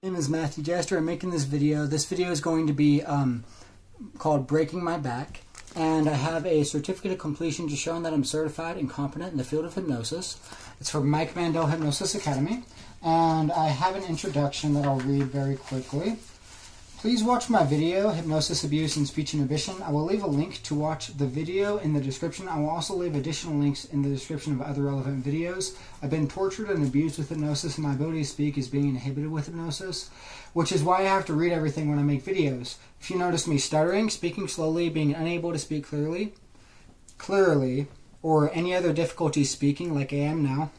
My name is Matthew Jester. I'm making this video. This video is going to be called Breaking My Back, and I have a certificate of completion just showing that I'm certified and competent in the field of hypnosis. It's from Mike Mandel Hypnosis Academy, and I have an introduction that I'll read very quickly. Please watch my video, Hypnosis, Abuse, and Speech Inhibition. I will leave a link to watch the video in the description. I will also leave additional links in the description of other relevant videos. I've been tortured and abused with hypnosis, and my ability to speak is being inhibited with hypnosis, which is why I have to read everything when I make videos. If you notice me stuttering, speaking slowly, being unable to speak clearly, or any other difficulty speaking like I am now,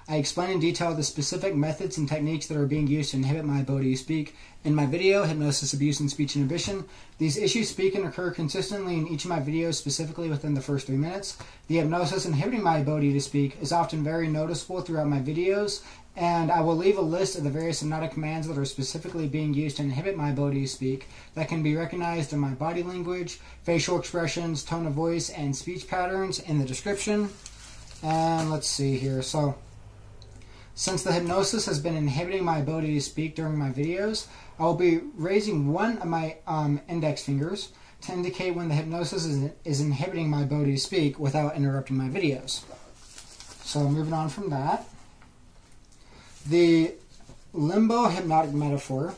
I explain in detail the specific methods and techniques that are being used to inhibit my ability to speak in my video, Hypnosis, Abuse, and Speech Inhibition. These issues speak and occur consistently in each of my videos, specifically within the first 3 minutes. The hypnosis inhibiting my ability to speak is often very noticeable throughout my videos, and I will leave a list of the various hypnotic commands that are specifically being used to inhibit my ability to speak that can be recognized in my body language, facial expressions, tone of voice, and speech patterns in the description. And let's see here. Since the hypnosis has been inhibiting my ability to speak during my videos, I will be raising one of my index fingers to indicate when the hypnosis is inhibiting my ability to speak without interrupting my videos. So moving on from that, the limbo hypnotic metaphor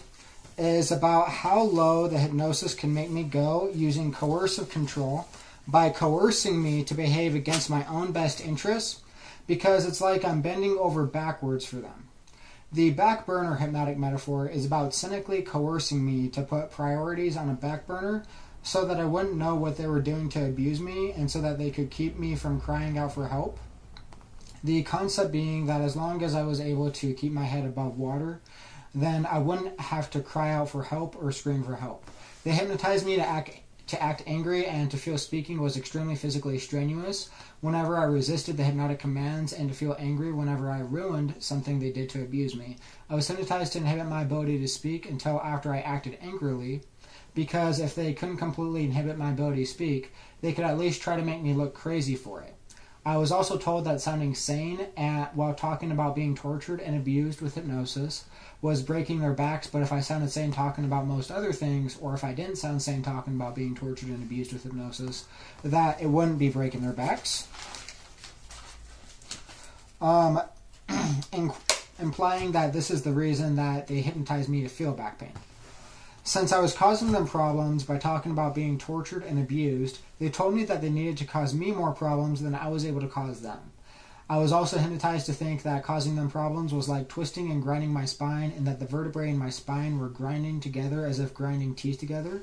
is about how low the hypnosis can make me go using coercive control by coercing me to behave against my own best interests, because it's like I'm bending over backwards for them. The back burner hypnotic metaphor is about cynically coercing me to put priorities on a back burner so that I wouldn't know what they were doing to abuse me and so that they could keep me from crying out for help. The concept being that as long as I was able to keep my head above water, then I wouldn't have to cry out for help or scream for help. They hypnotized me to act angry and to feel speaking was extremely physically strenuous whenever I resisted the hypnotic commands, and to feel angry whenever I ruined something they did to abuse me. I was hypnotized to inhibit my ability to speak until after I acted angrily, because if they couldn't completely inhibit my ability to speak, they could at least try to make me look crazy for it. I was also told that sounding sane while talking about being tortured and abused with hypnosis was breaking their backs, but if I sounded sane talking about most other things, or if I didn't sound sane talking about being tortured and abused with hypnosis, that it wouldn't be breaking their backs. Implying that this is the reason that they hypnotized me to feel back pain. Since I was causing them problems by talking about being tortured and abused, they told me that they needed to cause me more problems than I was able to cause them. I was also hypnotized to think that causing them problems was like twisting and grinding my spine, and that the vertebrae in my spine were grinding together as if grinding teeth together.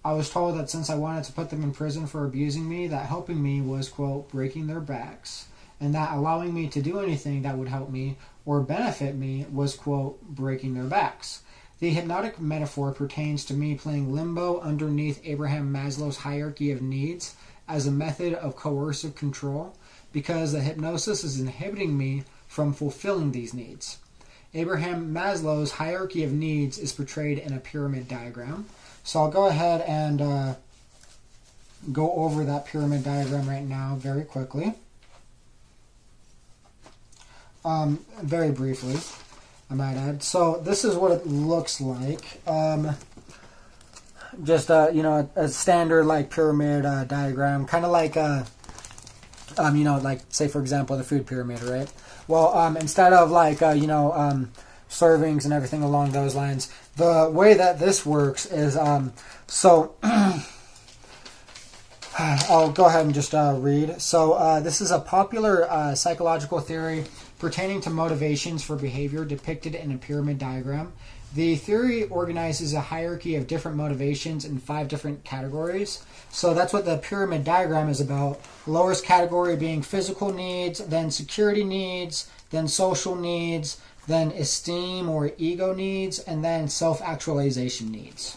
I was told that since I wanted to put them in prison for abusing me, that helping me was, quote, breaking their backs, and that allowing me to do anything that would help me or benefit me was, quote, breaking their backs. The hypnotic metaphor pertains to me playing limbo underneath Abraham Maslow's hierarchy of needs as a method of coercive control, because the hypnosis is inhibiting me from fulfilling these needs. Abraham Maslow's hierarchy of needs is portrayed in a pyramid diagram. So I'll go ahead and go over that pyramid diagram right now very quickly. Very briefly, I might add. So this is what it looks like. Just a standard like pyramid diagram, kind of like like say for example the food pyramid, right? Well, instead of like servings and everything along those lines, the way that this works is I'll go ahead and just read. So this is a popular psychological theory pertaining to motivations for behavior depicted in a pyramid diagram. The theory organizes a hierarchy of different motivations in 5 different categories. So that's what the pyramid diagram is about. Lowest category being physical needs, then security needs, then social needs, then esteem or ego needs, and then self-actualization needs.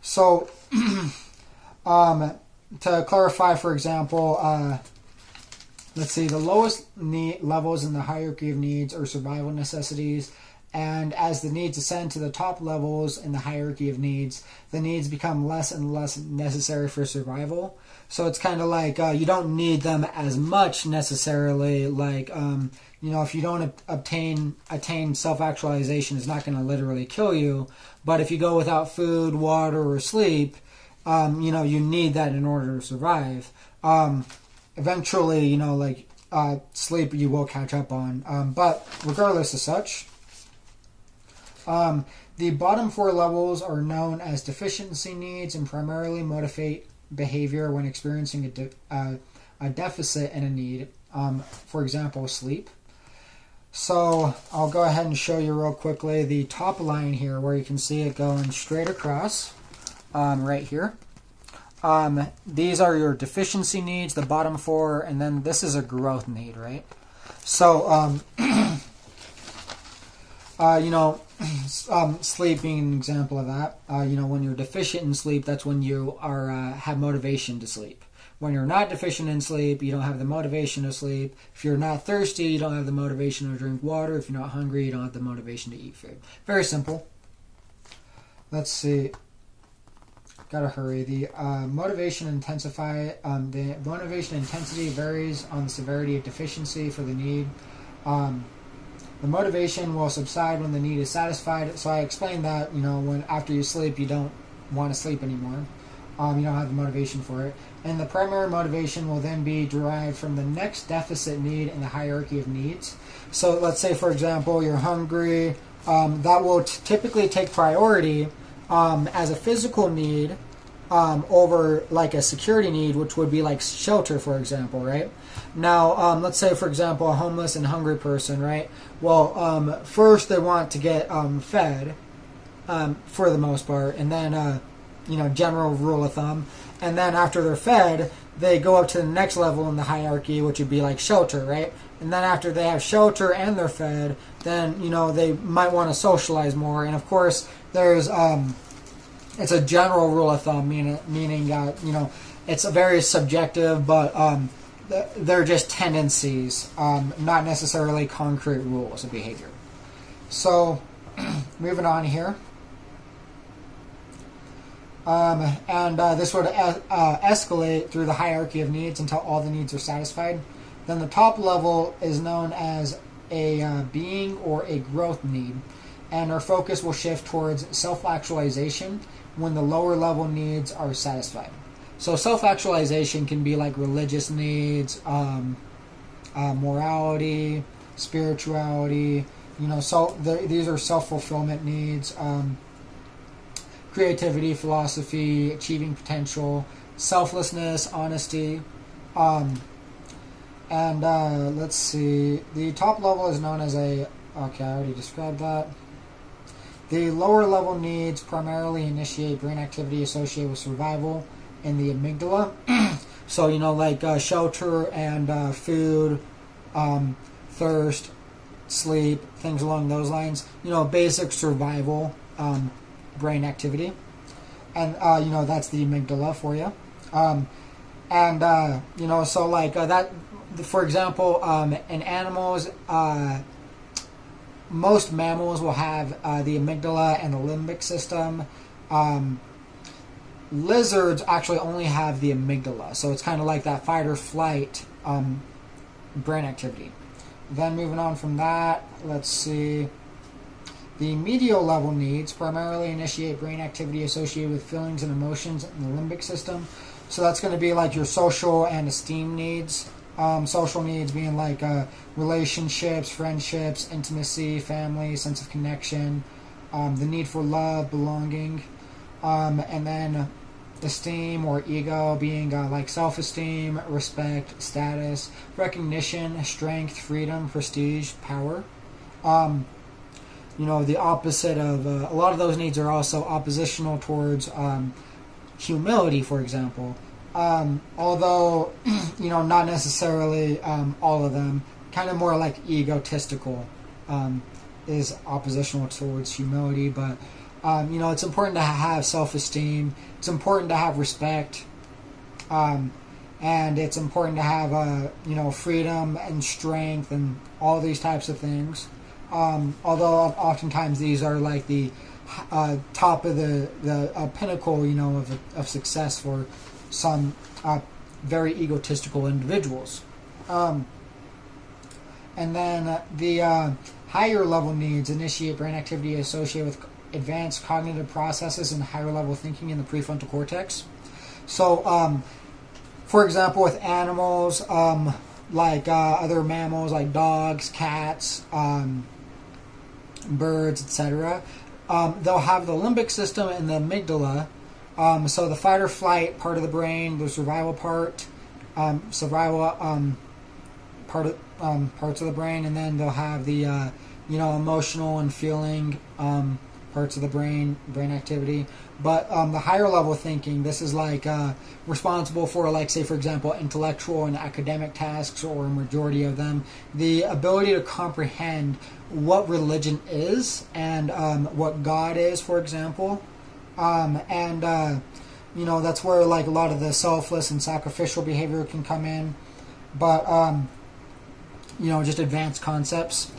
So to clarify, for example, let's see, the lowest levels in the hierarchy of needs are survival necessities, And as the needs ascend to the top levels in the hierarchy of needs, the needs become less and less necessary for survival. So it's kind of like you don't need them as much necessarily. Like, if you don't attain self-actualization, it's not going to literally kill you. But if you go without food, water, or sleep, you need that in order to survive. Eventually, sleep you will catch up on. But regardless of such, the bottom 4 levels are known as deficiency needs and primarily motivate behavior when experiencing a deficit in a need. For example, sleep. So I'll go ahead and show you real quickly the top line here where you can see it going straight across right here. These are your deficiency needs, the bottom 4, and then this is a growth need, right? So, sleep being an example of that. When you're deficient in sleep, that's when you are have motivation to sleep. When you're not deficient in sleep, you don't have the motivation to sleep. If you're not thirsty, you don't have the motivation to drink water. If you're not hungry, you don't have the motivation to eat food. Very simple. Let's see. Gotta hurry. The motivation intensity varies on the severity of deficiency for the need. The motivation will subside when the need is satisfied. So I explained that, when after you sleep, you don't want to sleep anymore. You don't have the motivation for it. And the primary motivation will then be derived from the next deficit need in the hierarchy of needs. So let's say, for example, you're hungry. That will typically take priority as a physical need over like a security need, which would be like shelter, for example, right? Now, let's say, for example, a homeless and hungry person, right? Well, first they want to get fed for the most part, and then, general rule of thumb. And then after they're fed, they go up to the next level in the hierarchy, which would be like shelter, right? And then after they have shelter and they're fed, then, they might want to socialize more. And of course, there's, it's a general rule of thumb, meaning it's a very subjective, but they're just tendencies, not necessarily concrete rules of behavior. So, moving on here. This would escalate through the hierarchy of needs until all the needs are satisfied. Then the top level is known as a being or a growth need, and our focus will shift towards self-actualization when the lower level needs are satisfied. So self-actualization can be like religious needs, morality, spirituality. These are self-fulfillment needs. Creativity, philosophy, achieving potential, selflessness, honesty. Let's see. The top level is known as okay, I already described that. The lower level needs primarily initiate brain activity associated with survival in the amygdala. So, like shelter and food, thirst, sleep, things along those lines. Basic survival brain activity. And, that's the amygdala for you. So like that, for example, in animals, most mammals will have the amygdala and the limbic system. Lizards actually only have the amygdala, so it's kind of like that fight or flight brain activity. Then moving on from that, let's see. The medial level needs primarily initiate brain activity associated with feelings and emotions in the limbic system. So that's going to be like your social and esteem needs. Social needs being like relationships, friendships, intimacy, family, sense of connection, the need for love, belonging, and then esteem or ego being like self-esteem, respect, status, recognition, strength, freedom, prestige, power. The opposite of a lot of those needs are also oppositional towards humility, for example. Although, not necessarily all of them, kind of more like egotistical is oppositional towards humility. But, it's important to have self-esteem. It's important to have respect. And it's important to have, freedom and strength and all these types of things. Although oftentimes these are like the top of the pinnacle, of success for some very egotistical individuals. And then the higher level needs initiate brain activity associated with advanced cognitive processes and higher level thinking in the prefrontal cortex. So, for example, with animals, like other mammals like dogs, cats, birds, etc., they'll have the limbic system and the amygdala. So the fight or flight part of the brain, the survival part, parts of the brain, and then they'll have the emotional and feeling parts of the brain activity. But the higher level thinking, this is like responsible for, like, say for example, intellectual and academic tasks, or a majority of them. The ability to comprehend what religion is and what God is, for example. That's where like a lot of the selfless and sacrificial behavior can come in. But just advanced concepts.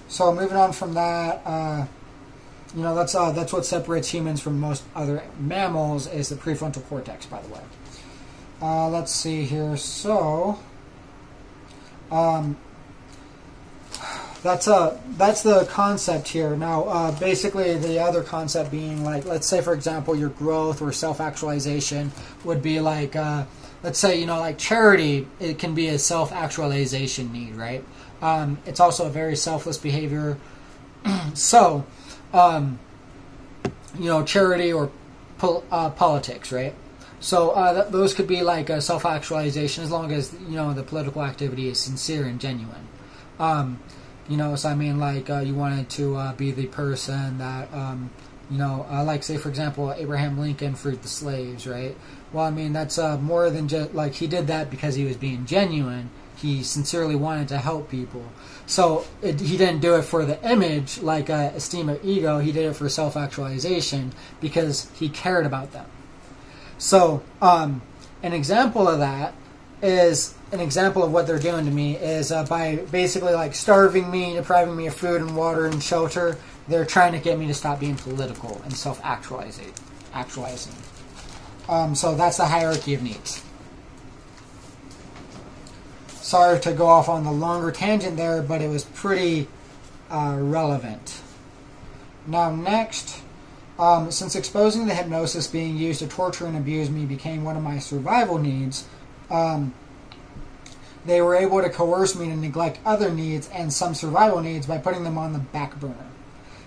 So moving on from that, that's what separates humans from most other mammals, is the prefrontal cortex, by the way. Let's see here. So that's the concept here. Now, basically, the other concept being, like, let's say for example, your growth or self-actualization would be like, let's say, like charity. It can be a self-actualization need, right? It's also a very selfless behavior. So, charity or politics, right? So those could be like a self-actualization, as long as the political activity is sincere and genuine. So I mean, like you wanted to be the person that like, say for example, Abraham Lincoln freed the slaves, right? Well, I mean, that's more than just like he did that because he was being genuine. He sincerely wanted to help people. So he didn't do it for the image, like esteem of ego. He did it for self-actualization because he cared about them. So an example of that is, an example of what they're doing to me is by basically like starving me, depriving me of food and water and shelter. They're trying to get me to stop being political and self-actualizing. So that's the hierarchy of needs. Sorry to go off on the longer tangent there, but it was pretty relevant. Now next, since exposing the hypnosis being used to torture and abuse me became one of my survival needs, they were able to coerce me to neglect other needs and some survival needs by putting them on the back burner.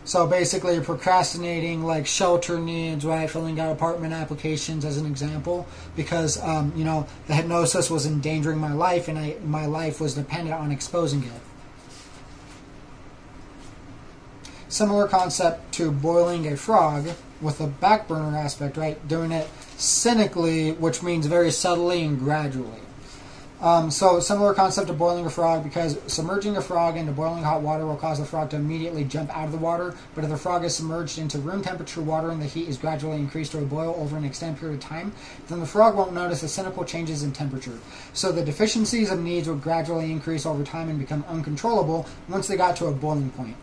So basically procrastinating like shelter needs, right? Filling out apartment applications as an example, because the hypnosis was endangering my life, and my life was dependent on exposing it. Similar concept to boiling a frog with a back burner aspect, right? Doing it cynically, which means very subtly and gradually. So similar concept to boiling a frog, because submerging a frog into boiling hot water will cause the frog to immediately jump out of the water, but if the frog is submerged into room temperature water and the heat is gradually increased to a boil over an extended period of time, then the frog won't notice the cynical changes in temperature. So the deficiencies of needs would gradually increase over time and become uncontrollable once they got to a boiling point.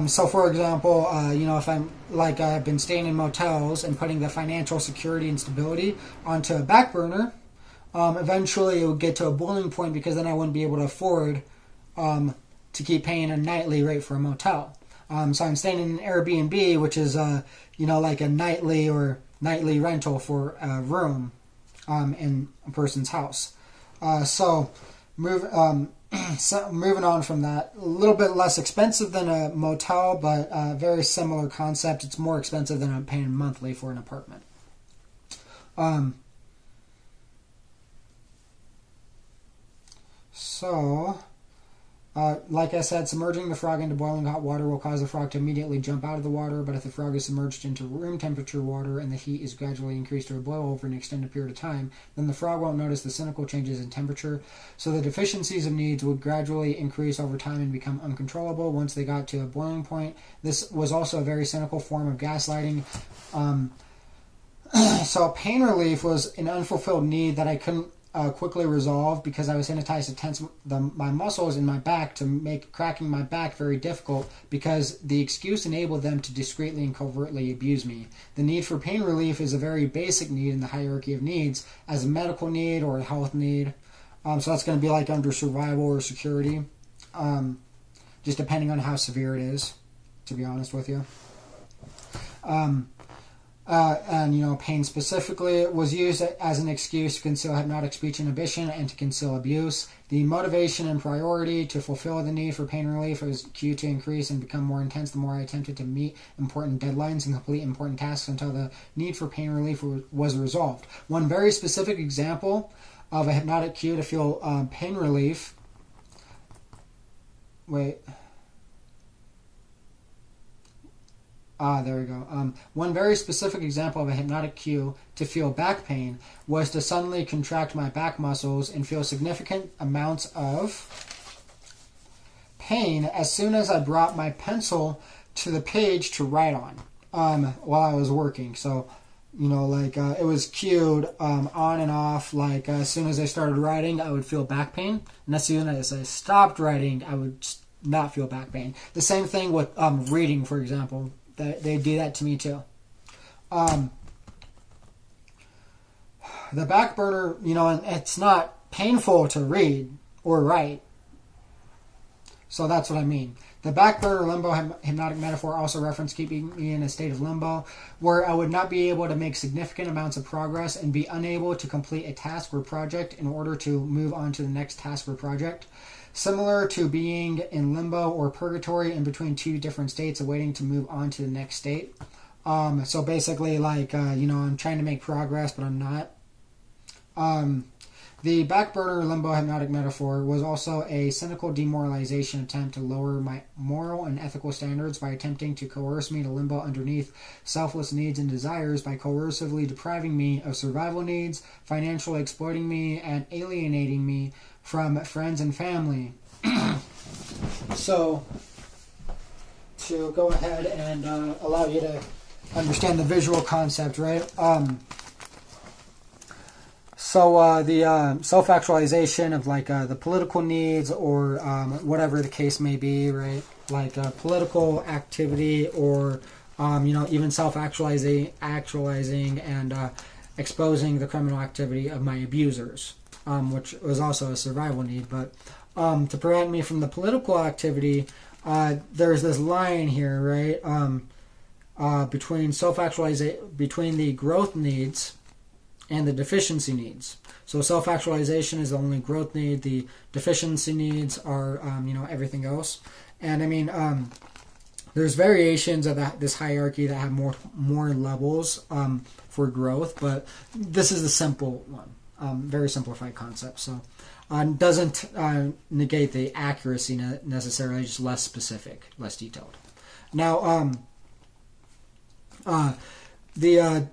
So for example, if I'm like I've been staying in motels and putting the financial security and stability onto a back burner, eventually it would get to a boiling point, because then I wouldn't be able to afford to keep paying a nightly rate for a motel. So I'm staying in an Airbnb, which is like a nightly rental for a room in a person's house. So moving on from that, a little bit less expensive than a motel, but very similar concept. It's more expensive than I'm paying monthly for an apartment. So, like I said, submerging the frog into boiling hot water will cause the frog to immediately jump out of the water, but if the frog is submerged into room temperature water and the heat is gradually increased to a boil over an extended period of time, then the frog won't notice the cynical changes in temperature. So the deficiencies of needs would gradually increase over time and become uncontrollable once they got to a boiling point. This was also a very cynical form of gaslighting. So pain relief was an unfulfilled need that I couldn't quickly resolved because I was hypnotized to tense my muscles in my back to make cracking my back very difficult because the excuse enabled them to discreetly and covertly abuse me. The need for pain relief is a very basic need in the hierarchy of needs as a medical need or a health need. So that's going to be like under survival or security, just depending on how severe it is, to be honest with you. And pain specifically was used as an excuse to conceal hypnotic speech inhibition and to conceal abuse. The motivation and priority to fulfill the need for pain relief was cued to increase and become more intense the more I attempted to meet important deadlines and complete important tasks until the need for pain relief was resolved. One very specific example of a hypnotic cue to feel pain relief. There we go. One very specific example of a hypnotic cue to feel back pain was to suddenly contract my back muscles and feel significant amounts of pain as soon as I brought my pencil to the page to write on while I was working. So, it was cued on and off. Like as soon as I started writing, I would feel back pain. And as soon as I stopped writing, I would not feel back pain. The same thing with reading, for example. They do that to me too. The back burner, and it's not painful to read or write. So that's what I mean. The back burner limbo hypnotic metaphor also referenced keeping me in a state of limbo where I would not be able to make significant amounts of progress and be unable to complete a task or project in order to move on to the next task or project. Similar to being in limbo or purgatory in between two different states awaiting to move on to the next state. So basically I'm trying to make progress, but I'm not. The back burner limbo hypnotic metaphor was also a cynical demoralization attempt to lower my moral and ethical standards by attempting to coerce me to limbo underneath selfless needs and desires by coercively depriving me of survival needs, financially exploiting me, and alienating me from friends and family. So, to go ahead and allow you to understand the visual concept, right? So the self-actualization of the political needs or whatever the case may be, right? Like political activity or even self-actualizing and exposing the criminal activity of my abusers, which was also a survival need. But to prevent me from the political activity, there's this line here, right? Between between the growth needs and the deficiency needs. So self-actualization is the only growth need. The deficiency needs are, everything else. And I mean, there's variations of this hierarchy that have more levels for growth, but this is the simple one, very simplified concept. So doesn't negate the accuracy necessarily, just less specific, less detailed. Now, the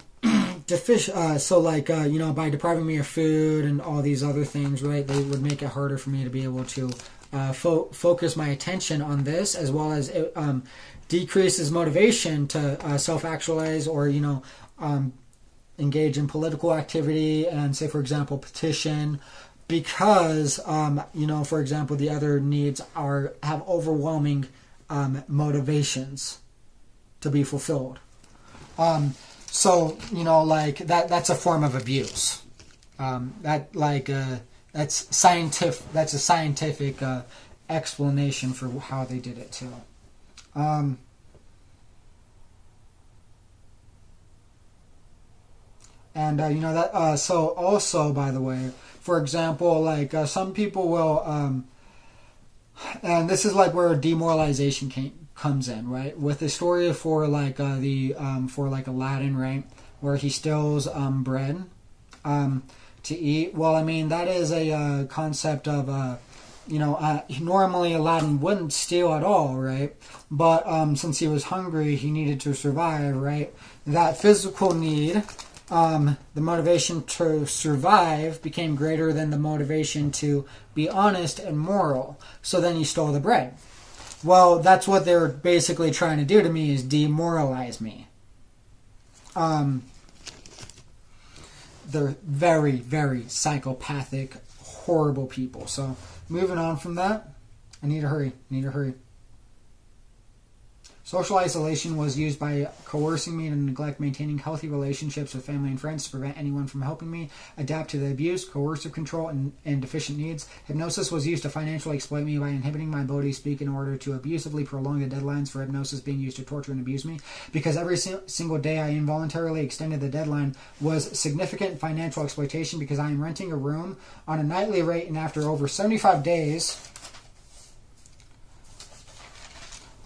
by depriving me of food and all these other things, right, they would make it harder for me to be able to focus my attention on this, as well as it decreases motivation to self-actualize or engage in political activity and, say, for example, petition, because for example, the other needs have overwhelming motivations to be fulfilled. So, that's a form of abuse. That's scientific. That's a scientific explanation for how they did it too. So also, by the way, for example, some people will, and this is where demoralization comes in, right? With the story for Aladdin, right, where he steals bread to eat. Well, I mean, that is a concept of normally Aladdin wouldn't steal at all, right? But since he was hungry, he needed to survive, right? That physical need, the motivation to survive became greater than the motivation to be honest and moral. So then he stole the bread. Well, that's what they're basically trying to do to me, is demoralize me. they're very, very psychopathic, horrible people. So moving on from that, I need to hurry. Social isolation was used by coercing me to neglect maintaining healthy relationships with family and friends to prevent anyone from helping me adapt to the abuse, coercive control, and deficient needs. Hypnosis was used to financially exploit me by inhibiting my ability to speak in order to abusively prolong the deadlines for hypnosis being used to torture and abuse me. Because every single day I involuntarily extended the deadline was significant financial exploitation because I am renting a room on a nightly rate, and after over 75 days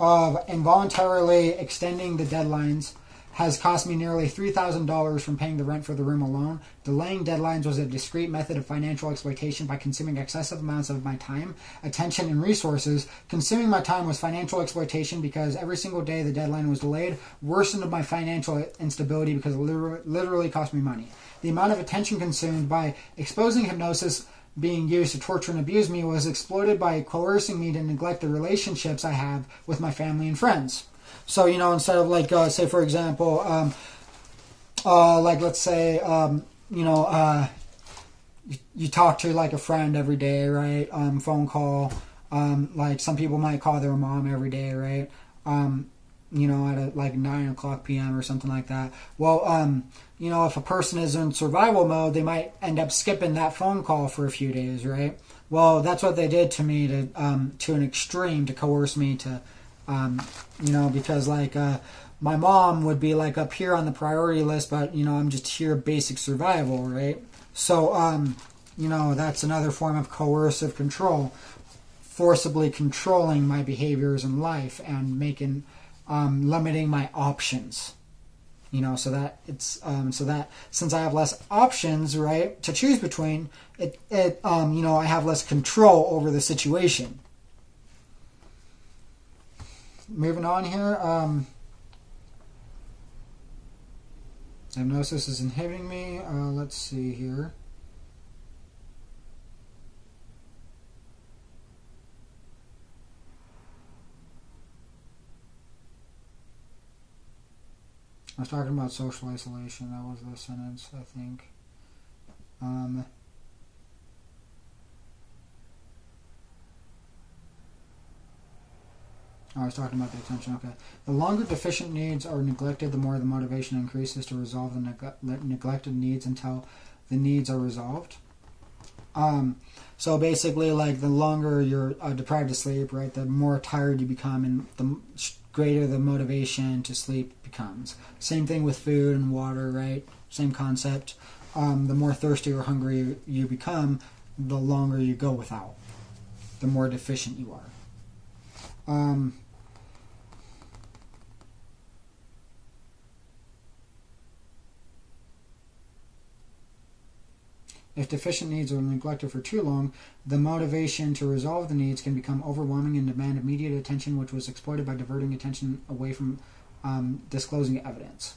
of involuntarily extending the deadlines has cost me nearly $3,000 from paying the rent for the room alone. Delaying deadlines was a discrete method of financial exploitation by consuming excessive amounts of my time, attention, and resources. Consuming my time was financial exploitation because every single day the deadline was delayed worsened my financial instability because it literally cost me money. The amount of attention consumed by exposing hypnosis being used to torture and abuse me was exploited by coercing me to neglect the relationships I have with my family and friends. So, instead of say for example, let's say, you talk to like a friend every day, right? Phone call. Like some people might call their mom every day, right? At like 9 o'clock p.m. or something like that. Well, if a person is in survival mode, they might end up skipping that phone call for a few days, right? Well, that's what they did to me to an extreme to coerce me to, because my mom would be like up here on the priority list, but I'm just here basic survival, right? So, that's another form of coercive control, forcibly controlling my behaviors in life and making limiting my options. So that it's so that since I have less options, right, to choose between, I have less control over the situation. Moving on here, hypnosis is inhibiting me. Let's see here. I was talking about social isolation. That was the sentence, I think. I was talking about the attention. Okay. The longer deficient needs are neglected, the more the motivation increases to resolve the neglected needs until the needs are resolved. So basically, the longer you're deprived of sleep, right, the more tired you become, and the greater the motivation to sleep becomes. Same thing with food and water, right? Same concept. The more thirsty or hungry you become, the longer you go without, the more deficient you are. If deficient needs are neglected for too long, the motivation to resolve the needs can become overwhelming and demand immediate attention, which was exploited by diverting attention away from disclosing evidence.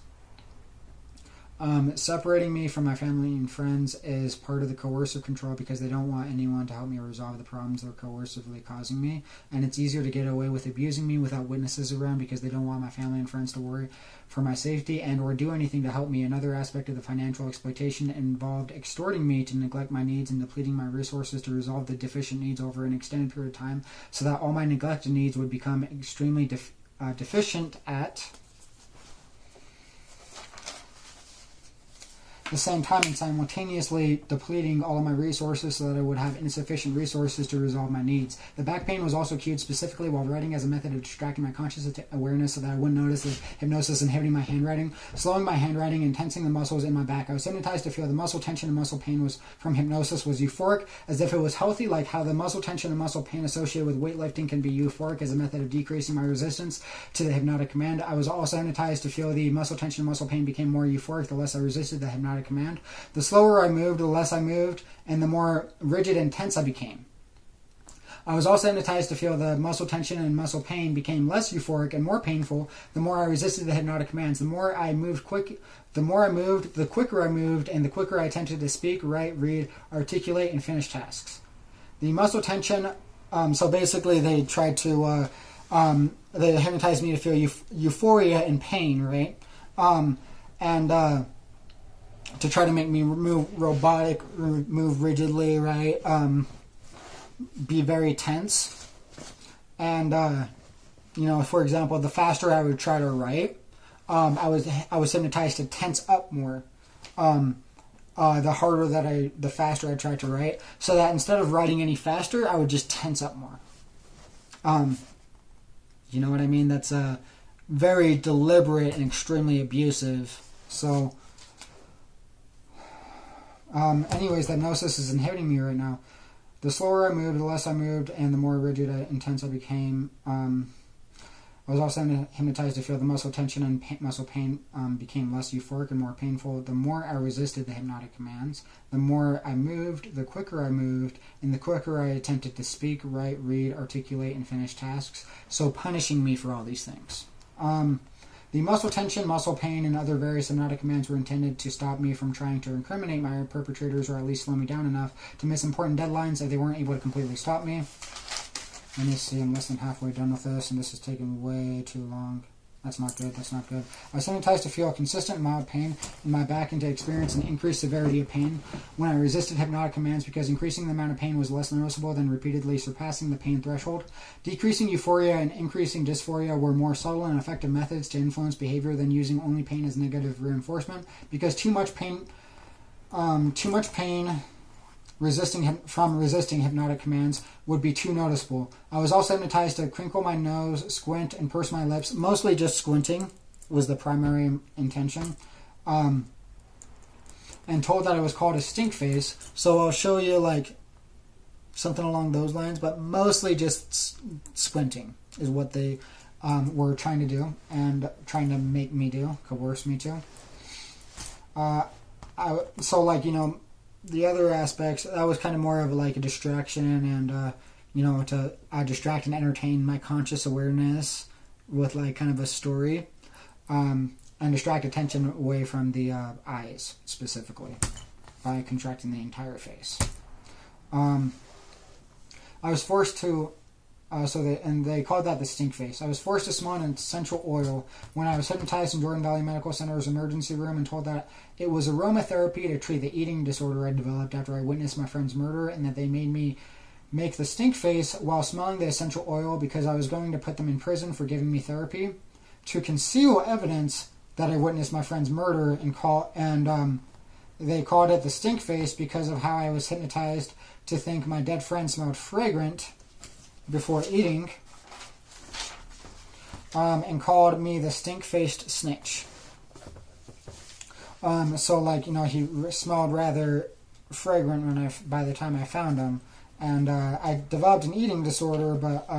Separating me from my family and friends is part of the coercive control because they don't want anyone to help me resolve the problems they're coercively causing me. And it's easier to get away with abusing me without witnesses around because they don't want my family and friends to worry for my safety and or do anything to help me. Another aspect of the financial exploitation involved extorting me to neglect my needs and depleting my resources to resolve the deficient needs over an extended period of time so that all my neglected needs would become extremely deficient at the same time and simultaneously depleting all of my resources so that I would have insufficient resources to resolve my needs. The back pain was also cued specifically while writing as a method of distracting my conscious awareness so that I wouldn't notice the hypnosis inhibiting my handwriting, slowing my handwriting, and tensing the muscles in my back. I was hypnotized to feel the muscle tension and muscle pain was from hypnosis was euphoric, as if it was healthy, like how the muscle tension and muscle pain associated with weightlifting can be euphoric as a method of decreasing my resistance to the hypnotic command. I was also hypnotized to feel the muscle tension and muscle pain became more euphoric the less I resisted the hypnotic command. The slower I moved, the less I moved, and the more rigid and tense I became. I was also hypnotized to feel the muscle tension and muscle pain became less euphoric and more painful the more I resisted the hypnotic commands. The more I moved, the quicker I moved, and the quicker I attempted to speak, write, read, articulate, and finish tasks. The muscle tension, so basically they tried to, they hypnotized me to feel euphoria and pain, right? to try to make me move robotic, move rigidly, right? Be very tense. And, for example, the faster I would try to write, I was hypnotized to tense up more. The faster I tried to write, so that instead of writing any faster, I would just tense up more. You know what I mean? That's very deliberate and extremely abusive. So, anyways, that hypnosis is inhibiting me right now. The slower I moved, the less I moved, and the more rigid and intense I became. I was also hypnotized to feel the muscle tension and muscle pain became less euphoric and more painful. The more I resisted the hypnotic commands, the more I moved, the quicker I moved, and the quicker I attempted to speak, write, read, articulate, and finish tasks, so punishing me for all these things. The muscle tension, muscle pain, and other various hypnotic commands were intended to stop me from trying to incriminate my perpetrators, or at least slow me down enough to miss important deadlines that they weren't able to completely stop me. Let me see, I'm less than halfway done with this, and this is taking way too long. That's not good, that's not good. I was hypnotized to feel consistent mild pain in my back and to experience an increased severity of pain when I resisted hypnotic commands, because increasing the amount of pain was less noticeable than repeatedly surpassing the pain threshold. Decreasing euphoria and increasing dysphoria were more subtle and effective methods to influence behavior than using only pain as negative reinforcement, because too much pain resisting hypnotic commands would be too noticeable. I was also hypnotized to crinkle my nose, squint, and purse my lips. Mostly just squinting was the primary intention. And told that it was called a stink face. So I'll show you like something along those lines, but mostly just squinting is what they were trying to do and trying to make me do, coerce me to. The other aspects, that was kind of more of like a distraction and, to distract and entertain my conscious awareness with like kind of a story, and distract attention away from the eyes specifically by contracting the entire face. I was forced to, they called that the stink face. I was forced to smell an essential oil when I was hypnotized in Jordan Valley Medical Center's emergency room and told that it was aromatherapy to treat the eating disorder I developed after I witnessed my friend's murder, and that they made me make the stink face while smelling the essential oil because I was going to put them in prison for giving me therapy to conceal evidence that I witnessed my friend's murder, they called it the stink face because of how I was hypnotized to think my dead friend smelled fragrant before eating, and called me the stink-faced snitch. He smelled rather fragrant by the time I found him, and I developed an eating disorder, but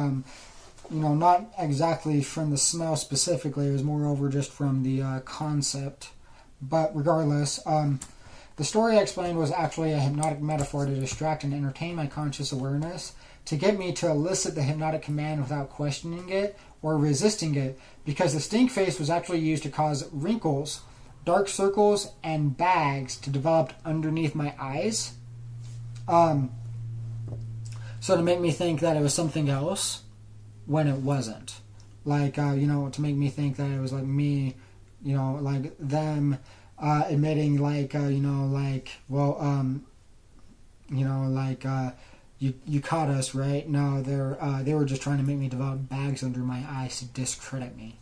not exactly from the smell specifically. It was moreover just from the concept. But regardless, the story I explained was actually a hypnotic metaphor to distract and entertain my conscious awareness, to get me to elicit the hypnotic command without questioning it or resisting it, because the stink face was actually used to cause wrinkles, dark circles, and bags to develop underneath my eyes. So to make me think that it was something else when it wasn't. To make me think that it was like me, like them admitting you caught us, right? No, they were just trying to make me develop bags under my eyes to discredit me.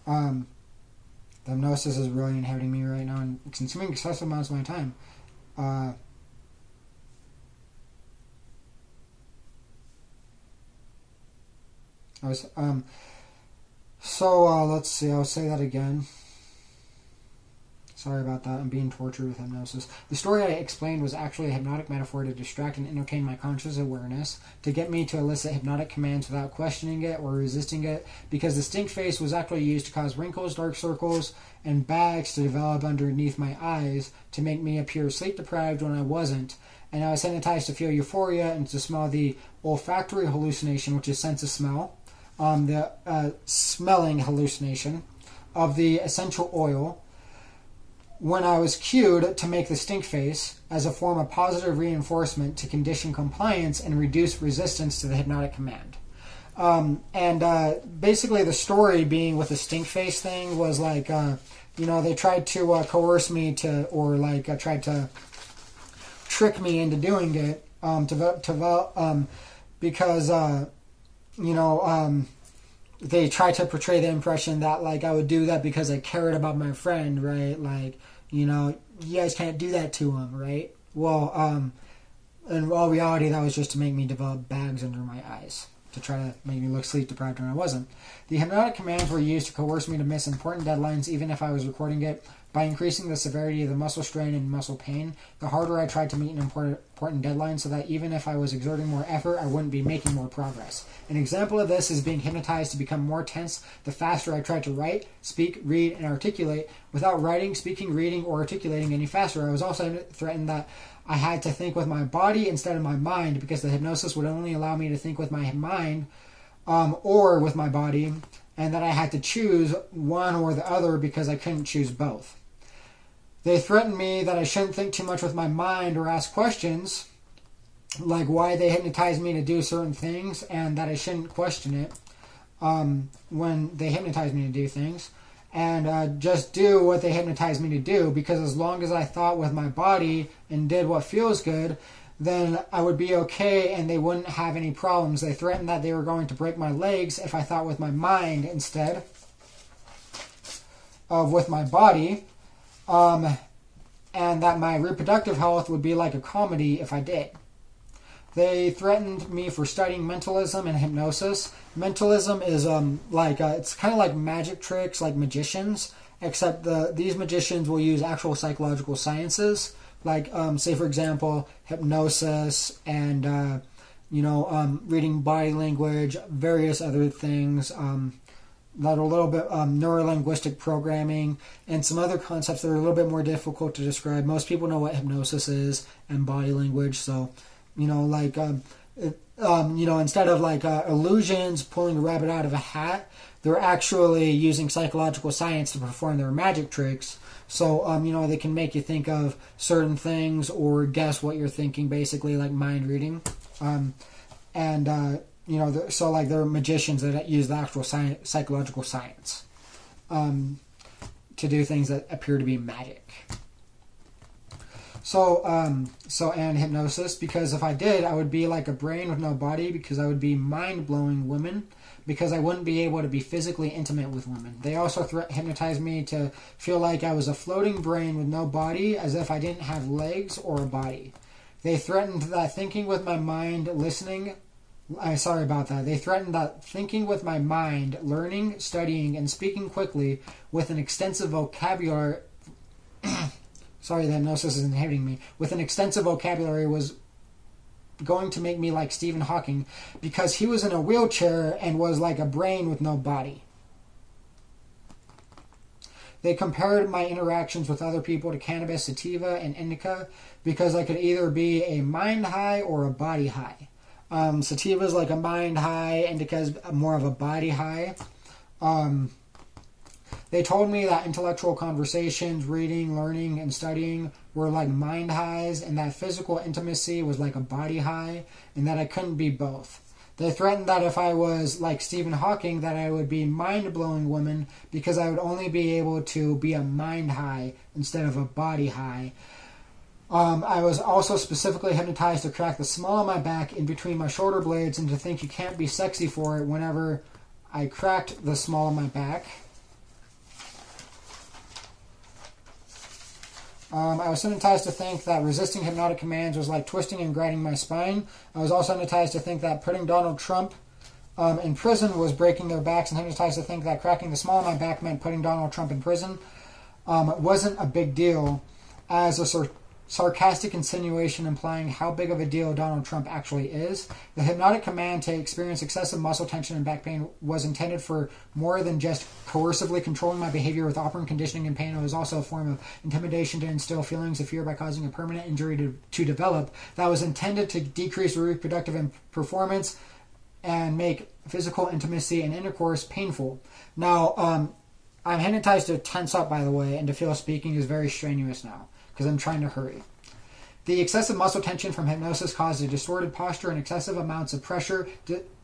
The hypnosis is really inhibiting me right now and consuming excessive amounts of my time. Let's see, I'll say that again. Sorry about that. I'm being tortured with hypnosis. The story I explained was actually a hypnotic metaphor to distract and entertain my conscious awareness, to get me to elicit hypnotic commands without questioning it or resisting it, because the stink face was actually used to cause wrinkles, dark circles, and bags to develop underneath my eyes to make me appear sleep-deprived when I wasn't. And I was hypnotized to feel euphoria and to smell the olfactory hallucination, which is sense of smell, the smelling hallucination of the essential oil, when I was cued to make the stink face as a form of positive reinforcement to condition compliance and reduce resistance to the hypnotic command. Basically the story being with the stink face thing was like, they tried to coerce me to, or like tried to trick me into doing it, because, they tried to portray the impression that like I would do that because I cared about my friend, right? Like, you guys can't do that to him, right? Well, in all reality, that was just to make me develop bags under my eyes, to try to make me look sleep deprived when I wasn't. The hypnotic commands were used to coerce me to miss important deadlines, even if I was recording it. By increasing the severity of the muscle strain and muscle pain, the harder I tried to meet an important deadline, so that even if I was exerting more effort, I wouldn't be making more progress. An example of this is being hypnotized to become more tense the faster I tried to write, speak, read, and articulate. Without writing, speaking, reading, or articulating any faster, I was also threatened that I had to think with my body instead of my mind, because the hypnosis would only allow me to think with my mind or with my body, and that I had to choose one or the other because I couldn't choose both. They threatened me that I shouldn't think too much with my mind or ask questions, like why they hypnotized me to do certain things, and that I shouldn't question it when they hypnotized me to do things, and just do what they hypnotized me to do, because as long as I thought with my body and did what feels good, then I would be okay and they wouldn't have any problems. They threatened that they were going to break my legs if I thought with my mind instead of with my body. And that my reproductive health would be like a comedy if I did. They threatened me for studying mentalism and hypnosis. Mentalism is it's kind of like magic tricks, like magicians, except these magicians will use actual psychological sciences, like say for example hypnosis and reading body language, various other things. That are a little bit neurolinguistic programming, and some other concepts that are a little bit more difficult to describe. Most people know what hypnosis is and body language, so instead of illusions, pulling a rabbit out of a hat, they're actually using psychological science to perform their magic tricks. So they can make you think of certain things or guess what you're thinking, basically like mind reading, so they're magicians that use the actual psychological science to do things that appear to be magic. And hypnosis, because if I did, I would be like a brain with no body, because I would be mind-blowing women, because I wouldn't be able to be physically intimate with women. They also hypnotized me to feel like I was a floating brain with no body, as if I didn't have legs or a body. They threatened that thinking with my mind, They threatened that thinking with my mind, learning, studying, and speaking quickly with an extensive vocabulary... Sorry, the hypnosis is inhibiting me. With an extensive vocabulary was going to make me like Stephen Hawking, because he was in a wheelchair and was like a brain with no body. They compared my interactions with other people to cannabis, sativa, and indica, because I could either be a mind high or a body high. Sativa is like a mind high, indica is more of a body high. They told me that intellectual conversations, reading, learning, and studying were like mind highs, and that physical intimacy was like a body high, and that I couldn't be both. They threatened that if I was like Stephen Hawking, that I would be mind-blowing women, because I would only be able to be a mind high instead of a body high. I was also specifically hypnotized to crack the small of my back in between my shoulder blades, and to think you can't be sexy for it whenever I cracked the small of my back. I was hypnotized to think that resisting hypnotic commands was like twisting and grinding my spine. I was also hypnotized to think that putting Donald Trump in prison was breaking their backs, and hypnotized to think that cracking the small of my back meant putting Donald Trump in prison. It wasn't a big deal, as a sarcastic insinuation implying how big of a deal Donald Trump actually is. The hypnotic command to experience excessive muscle tension and back pain was intended for more than just coercively controlling my behavior with operant conditioning and pain. It was also a form of intimidation to instill feelings of fear by causing a permanent injury to develop that was intended to decrease reproductive performance and make physical intimacy and intercourse painful. Now, I'm hypnotized to tense up, by the way, and to feel speaking is very strenuous now, because I'm trying to hurry. The excessive muscle tension from hypnosis caused a distorted posture and excessive amounts of pressure,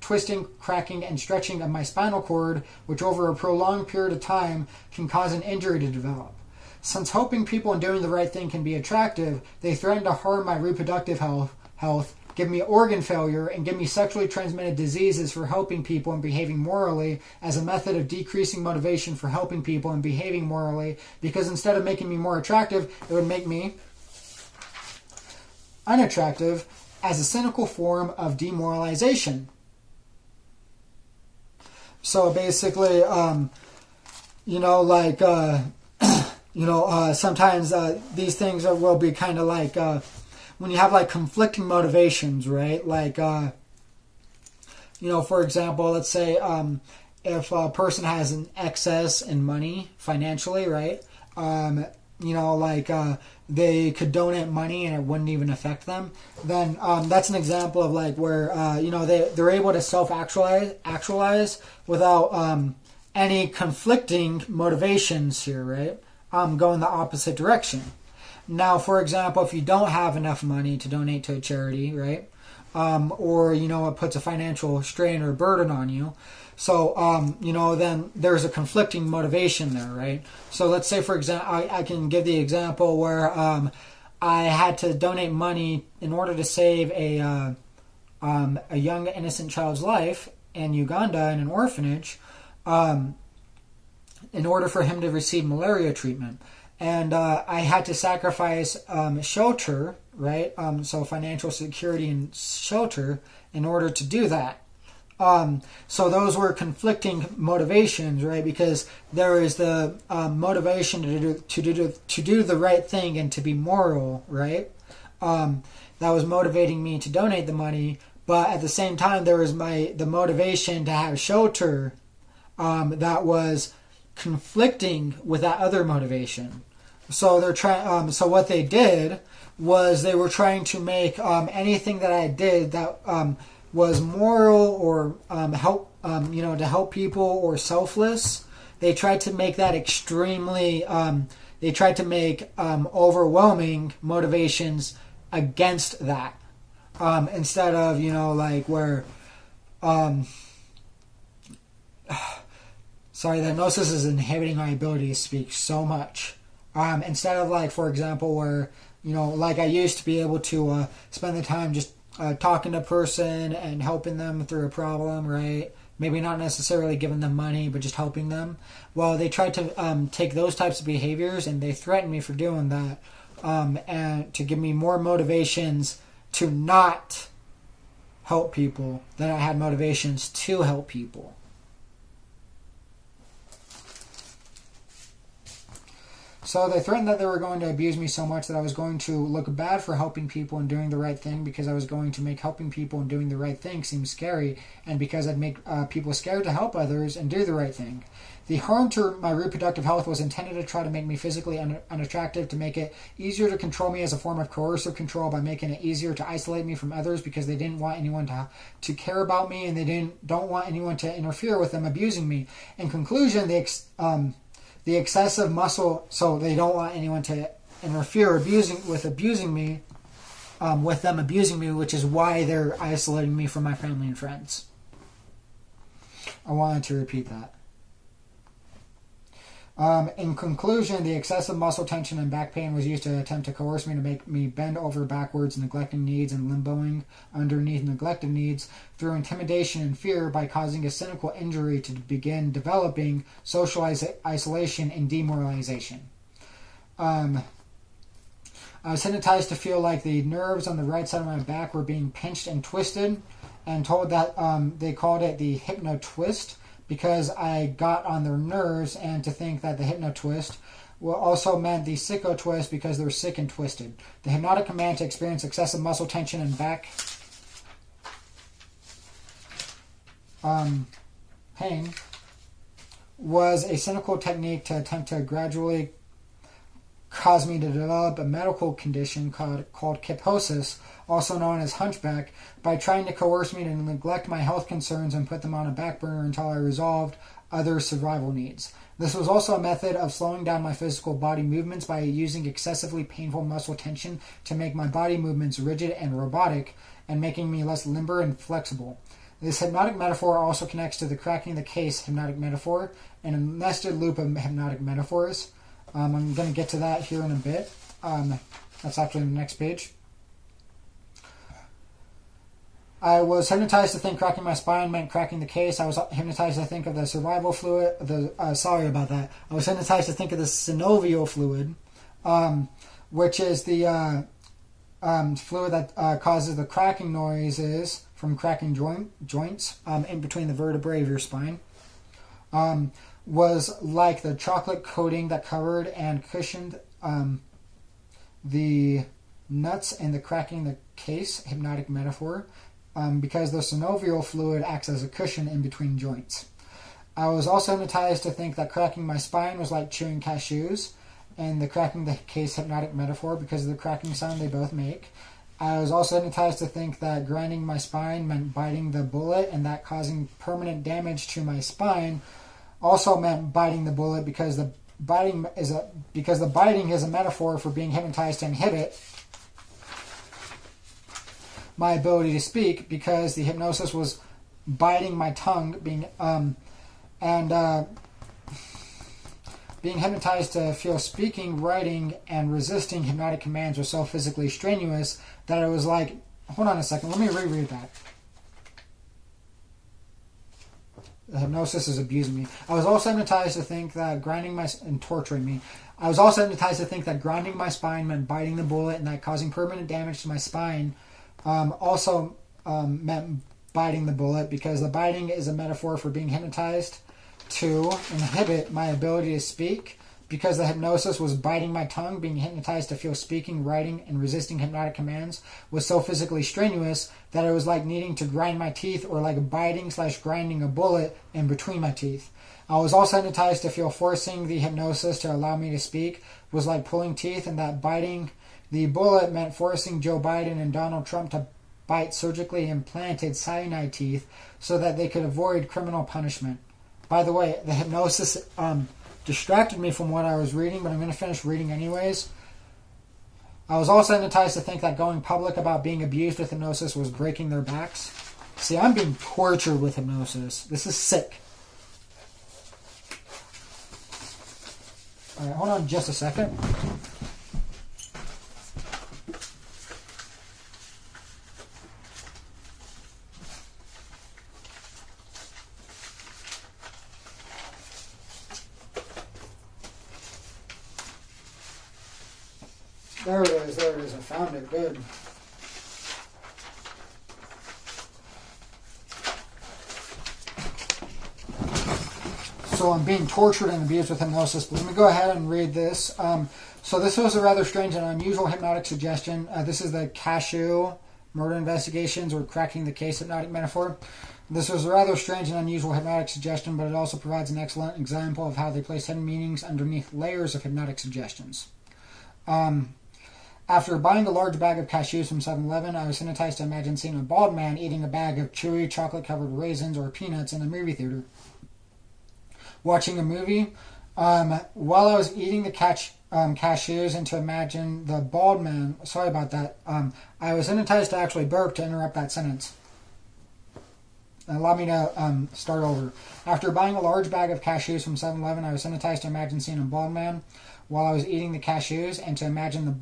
twisting, cracking, and stretching of my spinal cord, which over a prolonged period of time can cause an injury to develop. Since helping people and doing the right thing can be attractive, they threaten to harm my reproductive health, give me organ failure, and give me sexually transmitted diseases for helping people and behaving morally as a method of decreasing motivation for helping people and behaving morally, because instead of making me more attractive, it would make me unattractive as a cynical form of demoralization. So basically, sometimes these things will be kind of like when you have like conflicting motivations, right? Like, for example, let's say if a person has an excess in money financially, right? They could donate money and it wouldn't even affect them, then that's an example of like where they're able to self-actualize without any conflicting motivations here, right? Going the opposite direction. Now, for example, if you don't have enough money to donate to a charity, right? Or it puts a financial strain or burden on you. So, then there's a conflicting motivation there, right? So let's say, for example, I can give the example where I had to donate money in order to save a young innocent child's life in Uganda in an orphanage, in order for him to receive malaria treatment. And I had to sacrifice shelter, right? So financial security and shelter in order to do that. So those were conflicting motivations, right? Because there is the motivation to do the right thing and to be moral, right? That was motivating me to donate the money, but at the same time there was the motivation to have shelter that was conflicting with that other motivation. So they're trying. So what they did was they were trying to make anything that I did that was moral or help to help people or selfless. They tried to make that extremely. They tried to make overwhelming motivations against that instead of where. Sorry, that hypnosis is inhibiting my ability to speak so much. Instead of for example, where I used to be able to spend the time just talking to a person and helping them through a problem, right? Maybe not necessarily giving them money, but just helping them. Well, they tried to take those types of behaviors and they threatened me for doing that, and to give me more motivations to not help people than I had motivations to help people. So they threatened that they were going to abuse me so much that I was going to look bad for helping people and doing the right thing, because I was going to make helping people and doing the right thing seem scary, and because I'd make people scared to help others and do the right thing. The harm to my reproductive health was intended to try to make me physically unattractive, to make it easier to control me as a form of coercive control by making it easier to isolate me from others, because they didn't want anyone to care about me, and they don't want anyone to interfere with them abusing me. In conclusion, the excessive muscle, so they don't want anyone to interfere with them abusing me, which is why they're isolating me from my family and friends. I wanted to repeat that. In conclusion, the excessive muscle tension and back pain was used to attempt to coerce me to make me bend over backwards, neglecting needs and limboing underneath neglected needs through intimidation and fear, by causing a cynical injury to begin developing social isolation and demoralization. I was hypnotized to feel like the nerves on the right side of my back were being pinched and twisted, and told that they called it the hypno twist, because I got on their nerves, and to think that the hypno twist also meant the sicko twist because they're sick and twisted. The hypnotic command to experience excessive muscle tension and back pain was a cynical technique to attempt to gradually cause me to develop a medical condition called hypnosis, also known as hunchback, by trying to coerce me to neglect my health concerns and put them on a back burner until I resolved other survival needs. This was also a method of slowing down my physical body movements by using excessively painful muscle tension to make my body movements rigid and robotic and making me less limber and flexible. This hypnotic metaphor also connects to the cracking the case hypnotic metaphor and a nested loop of hypnotic metaphors. I'm going to get to that here in a bit. That's actually the next page. I was hypnotized to think cracking my spine meant cracking the case. I was hypnotized to think of the survival fluid. Sorry about that. I was hypnotized to think of the synovial fluid, which is the fluid that causes the cracking noises from cracking joints in between the vertebrae of your spine. Was like the chocolate coating that covered and cushioned the nuts and the cracking the case hypnotic metaphor. Because the synovial fluid acts as a cushion in between joints. I was also hypnotized to think that cracking my spine was like chewing cashews, and the cracking the case hypnotic metaphor because of the cracking sound they both make. I was also hypnotized to think that grinding my spine meant biting the bullet, and that causing permanent damage to my spine also meant biting the bullet because the biting is a metaphor for being hypnotized to inhibit my ability to speak, because the hypnosis was biting my tongue, being hypnotized to feel speaking, writing, and resisting hypnotic commands was so physically strenuous that it was like, hold on a second, let me reread that. The hypnosis is abusing me. I was also hypnotized to think that torturing me. I was also hypnotized to think that grinding my spine meant biting the bullet, and that causing permanent damage to my spine also meant biting the bullet, because the biting is a metaphor for being hypnotized to inhibit my ability to speak, because the hypnosis was biting my tongue. Being hypnotized to feel speaking, writing, and resisting hypnotic commands was so physically strenuous that it was like needing to grind my teeth, or like biting/grinding a bullet in between my teeth. I was also hypnotized to feel forcing the hypnosis to allow me to speak was like pulling teeth, and that biting the bullet meant forcing Joe Biden and Donald Trump to bite surgically implanted cyanide teeth so that they could avoid criminal punishment. By the way, the hypnosis distracted me from what I was reading, but I'm going to finish reading anyways. I was also hypnotized to think that going public about being abused with hypnosis was breaking their backs. See, I'm being tortured with hypnosis. This is sick. Alright, hold on just a second. There it is, I found it, good. So I'm being tortured and abused with hypnosis, but let me go ahead and read this. So this was a rather strange and unusual hypnotic suggestion. This is the cashew murder investigations, or cracking the case hypnotic metaphor. This was a rather strange and unusual hypnotic suggestion, but it also provides an excellent example of how they place hidden meanings underneath layers of hypnotic suggestions. After buying a large bag of cashews from 7-Eleven, I was hypnotized to imagine seeing a bald man eating a bag of chewy chocolate-covered raisins or peanuts in a movie theater. Watching a movie, while I was eating the cashews, and to imagine the bald man... Sorry about that. I was hypnotized to actually burp to interrupt that sentence. Allow me to start over. After buying a large bag of cashews from 7-Eleven, I was hypnotized to imagine seeing a bald man while I was eating the cashews, and to imagine the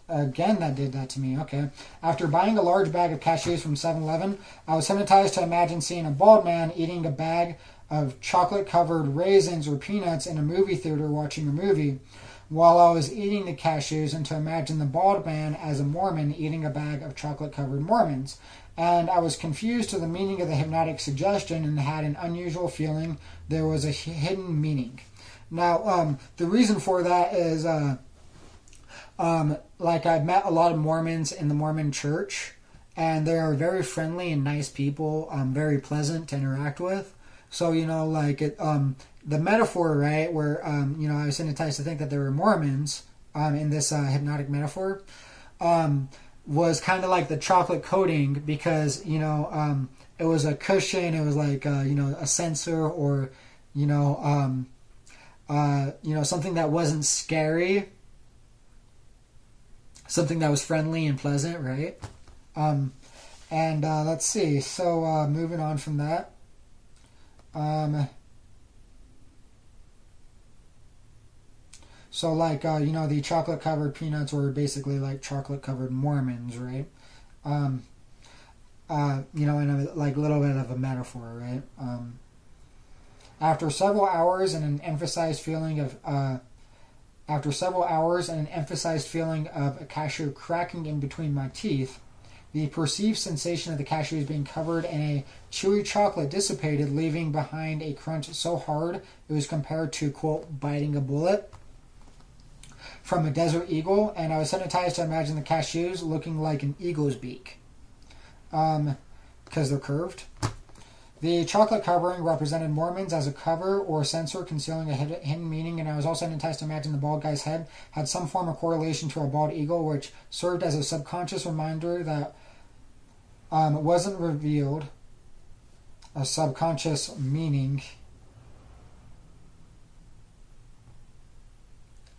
Again, that did that to me. Okay. After buying a large bag of cashews from 7-Eleven, I was hypnotized to imagine seeing a bald man eating a bag of chocolate-covered raisins or peanuts in a movie theater watching a movie, while I was eating the cashews, and to imagine the bald man as a Mormon eating a bag of chocolate-covered Mormons. And I was confused to the meaning of the hypnotic suggestion and had an unusual feeling there was a hidden meaning. Now, the reason for that is, I've met a lot of Mormons in the Mormon church, and they are very friendly and nice people, very pleasant to interact with. So, the metaphor, right, where, I was hypnotized to think that there were Mormons in this hypnotic metaphor, was kind of like the chocolate coating, because, it was a cushion, it was like, a sensor, or, something that wasn't scary, something that was friendly and pleasant, right? Let's see. So moving on from that. So the chocolate covered peanuts were basically like chocolate covered Mormons, right? In a little bit of a metaphor, right? After several hours and an emphasized feeling of a cashew cracking in between my teeth, the perceived sensation of the cashews being covered in a chewy chocolate dissipated, leaving behind a crunch so hard it was compared to, quote, biting a bullet from a desert eagle, and I was hypnotized to imagine the cashews looking like an eagle's beak, because they're curved. The chocolate covering represented Mormons as a cover or censor concealing a hidden meaning, and I was also hypnotized to imagine the bald guy's head had some form of correlation to a bald eagle, which served as a subconscious reminder that wasn't revealed, a subconscious meaning.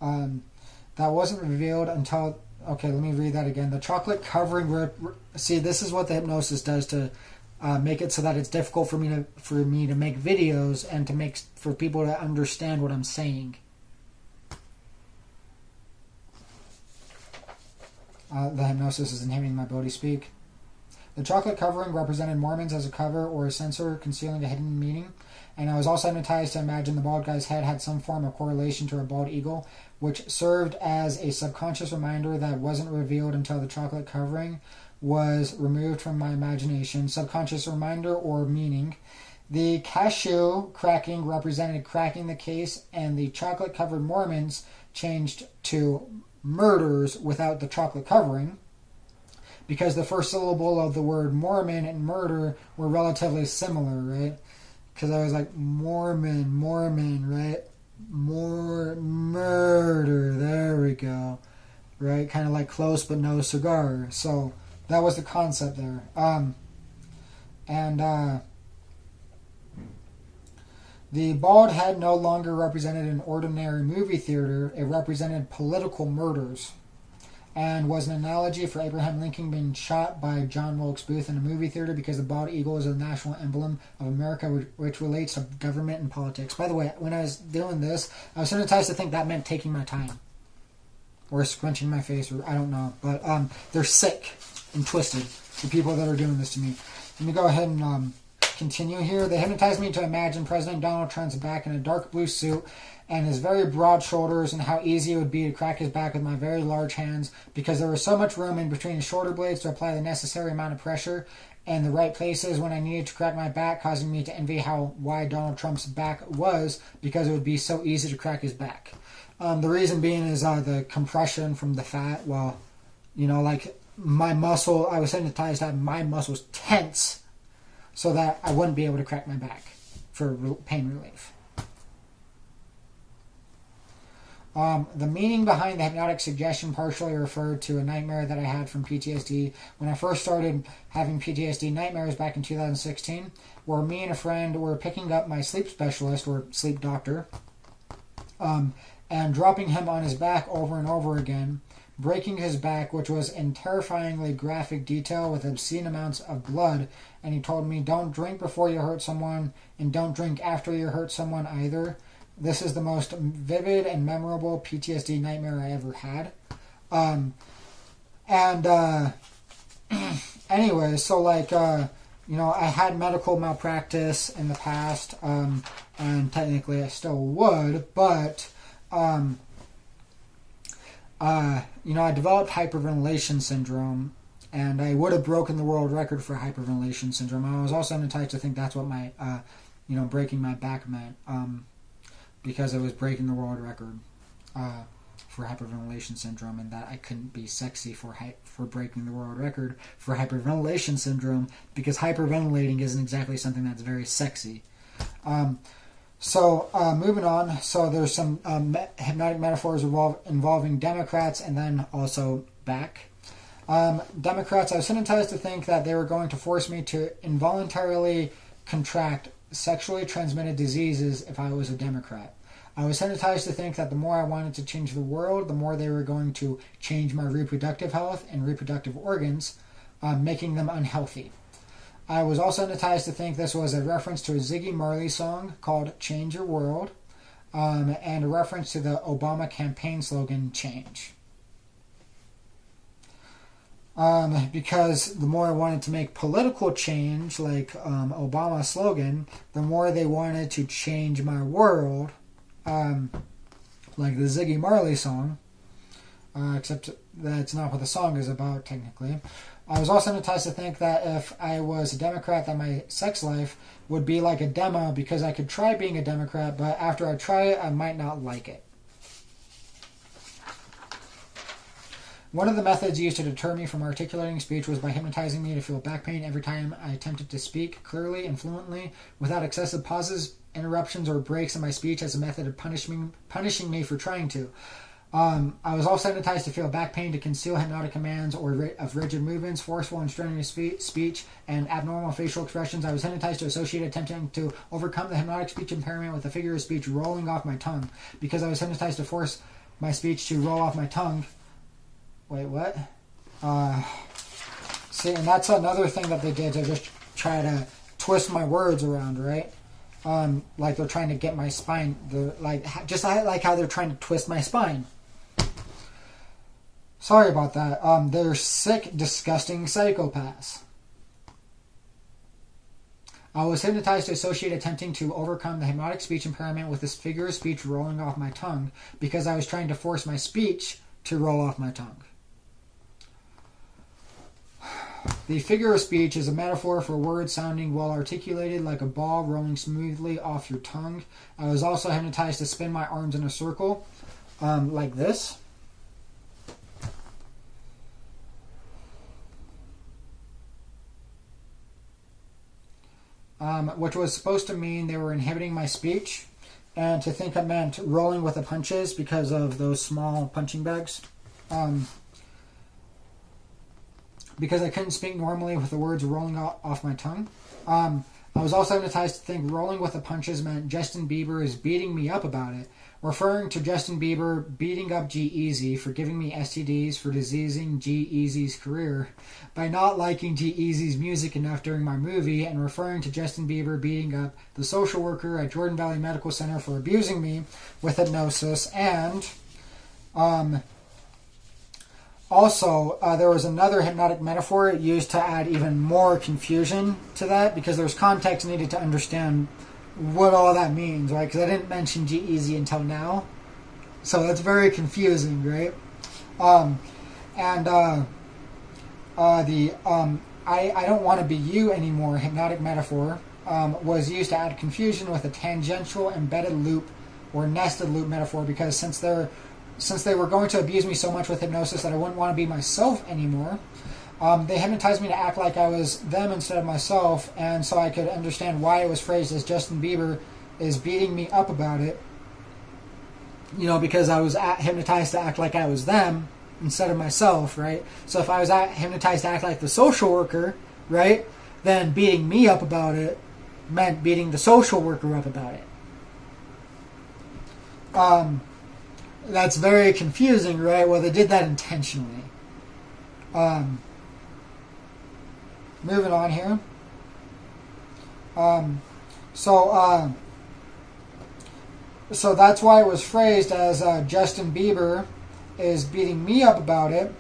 That wasn't revealed until... Okay, let me read that again. The chocolate covering... See, this is what the hypnosis does to make it so that it's difficult for me to make videos and for people to understand what I'm saying. The hypnosis is inhibiting my ability to speak. The chocolate covering represented Mormons as a cover or a censor concealing a hidden meaning, and I was also hypnotized to imagine the bald guy's head had some form of correlation to a bald eagle, which served as a subconscious reminder that wasn't revealed until the chocolate covering was removed from my imagination. Subconscious reminder or meaning. The cashew cracking represented cracking the case, and the chocolate-covered Mormons changed to murders without the chocolate covering, because the first syllable of the word Mormon and murder were relatively similar, right? Because I was like, Mormon, right? Murder, there we go. Right? Kind of like close but no cigar. So that was the concept there. The bald head no longer represented an ordinary movie theater. It represented political murders, and was an analogy for Abraham Lincoln being shot by John Wilkes Booth in a movie theater, because the bald eagle is a national emblem of America, which relates to government and politics. By the way, when I was doing this, I was hypnotized to think that meant taking my time, or scrunching my face, or I don't know. But they're sick and twisted, the people that are doing this to me. Let me go ahead and continue here. They hypnotized me to imagine President Donald Trump's back in a dark blue suit and his very broad shoulders, and how easy it would be to crack his back with my very large hands, because there was so much room in between his shoulder blades to apply the necessary amount of pressure in the right places when I needed to crack my back, causing me to envy how wide Donald Trump's back was, because it would be so easy to crack his back. The reason being is the compression from the fat. Well, like my muscle, I was hypnotized to have my muscles tense so that I wouldn't be able to crack my back for pain relief. The meaning behind the hypnotic suggestion partially referred to a nightmare that I had from PTSD when I first started having PTSD nightmares back in 2016, where me and a friend were picking up my sleep specialist, or sleep doctor, and dropping him on his back over and over again, breaking his back, which was in terrifyingly graphic detail with obscene amounts of blood, and he told me, don't drink before you hurt someone, and don't drink after you hurt someone either. This is the most vivid and memorable PTSD nightmare I ever had. Anyway, so I had medical malpractice in the past, and technically I still would, but, I developed hyperventilation syndrome, and I would have broken the world record for hyperventilation syndrome. I was also hypnotized to think that's what my, breaking my back meant, because it was breaking the world record for hyperventilation syndrome, and that I couldn't be sexy for breaking the world record for hyperventilation syndrome, because hyperventilating isn't exactly something that's very sexy. Moving on. So there's some hypnotic metaphors involving Democrats and then also back. Democrats, I was hypnotized to think that they were going to force me to involuntarily contract sexually transmitted diseases if I was a Democrat. I was hypnotized to think that the more I wanted to change the world, the more they were going to change my reproductive health and reproductive organs, making them unhealthy. I was also hypnotized to think this was a reference to a Ziggy Marley song called Change Your World, and a reference to the Obama campaign slogan, Change. Because the more I wanted to make political change, like Obama's slogan, the more they wanted to change my world, like the Ziggy Marley song, except that's not what the song is about, technically. I was also hypnotized to think that if I was a Democrat, that my sex life would be like a demo, because I could try being a Democrat, but after I try it, I might not like it. One of the methods used to deter me from articulating speech was by hypnotizing me to feel back pain every time I attempted to speak clearly and fluently without excessive pauses, interruptions, or breaks in my speech as a method of punishing me for trying to. I was also hypnotized to feel back pain to conceal hypnotic commands of rigid movements, forceful and strenuous speech, and abnormal facial expressions. I was hypnotized to associate attempting to overcome the hypnotic speech impairment with a figure of speech rolling off my tongue. Because I was hypnotized to force my speech to roll off my tongue. Wait, what? See, and that's another thing that they did to just try to twist my words around, right? Like they're trying to get my spine, just like how they're trying to twist my spine. Sorry about that. They're sick, disgusting psychopaths. I was hypnotized to associate attempting to overcome the hypnotic speech impairment with this figure of speech rolling off my tongue, because I was trying to force my speech to roll off my tongue. The figure of speech is a metaphor for words sounding well articulated, like a ball rolling smoothly off your tongue. I was also hypnotized to spin my arms in a circle, like this. Which was supposed to mean they were inhibiting my speech, and to think it meant rolling with the punches because of those small punching bags. Because I couldn't speak normally with the words rolling off my tongue. I was also hypnotized to think rolling with the punches meant Justin Bieber is beating me up about it, referring to Justin Bieber beating up G-Eazy for giving me STDs for diseasing G-Eazy's career by not liking G-Eazy's music enough during my movie, and referring to Justin Bieber beating up the social worker at Jordan Valley Medical Center for abusing me with hypnosis. And also, there was another hypnotic metaphor used to add even more confusion to that, because there was context needed to understand what all that means, right? Because I didn't mention G-Eazy until now. So that's very confusing, right? I don't want to be you anymore hypnotic metaphor was used to add confusion with a tangential embedded loop or nested loop metaphor, because since they were going to abuse me so much with hypnosis that I wouldn't want to be myself anymore, they hypnotized me to act like I was them instead of myself, and so I could understand why it was phrased as Justin Bieber is beating me up about it. Because I was hypnotized to act like I was them instead of myself, right? So if I was hypnotized to act like the social worker, right, then beating me up about it meant beating the social worker up about it. That's very confusing, right? Well, they did that intentionally. Moving on here. So that's why it was phrased as Justin Bieber is beating me up about it,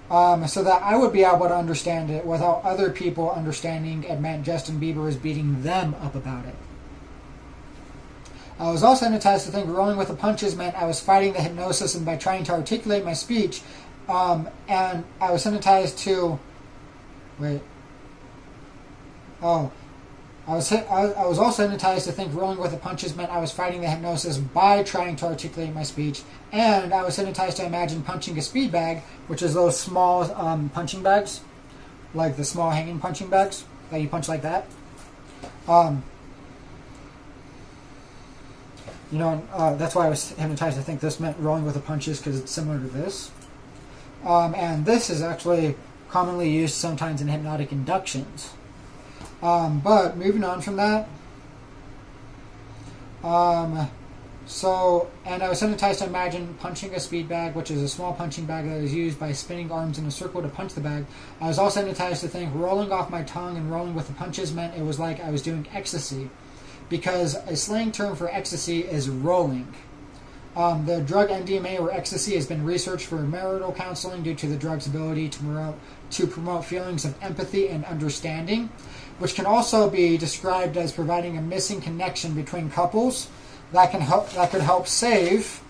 so that I would be able to understand it without other people understanding it meant Justin Bieber is beating them up about it. I was also hypnotized to think rolling with the punches meant I was fighting the hypnosis and by trying to articulate my speech. And I was hypnotized to... I was also hypnotized to think rolling with the punches meant I was fighting the hypnosis by trying to articulate my speech. And I was hypnotized to imagine punching a speed bag, which is those small punching bags, like the small hanging punching bags that you punch like that. That's why I was hypnotized to think this meant rolling with the punches, because it's similar to this. And this is actually commonly used sometimes in hypnotic inductions. But moving on from that, And I was hypnotized to imagine punching a speed bag, which is a small punching bag that is used by spinning arms in a circle to punch the bag. I was also hypnotized to think rolling off my tongue and rolling with the punches meant it was like I was doing ecstasy, because a slang term for ecstasy is rolling. The drug MDMA, or ecstasy, has been researched for marital counseling due to the drug's ability to promote feelings of empathy and understanding, which can also be described as providing a missing connection between couples that could help save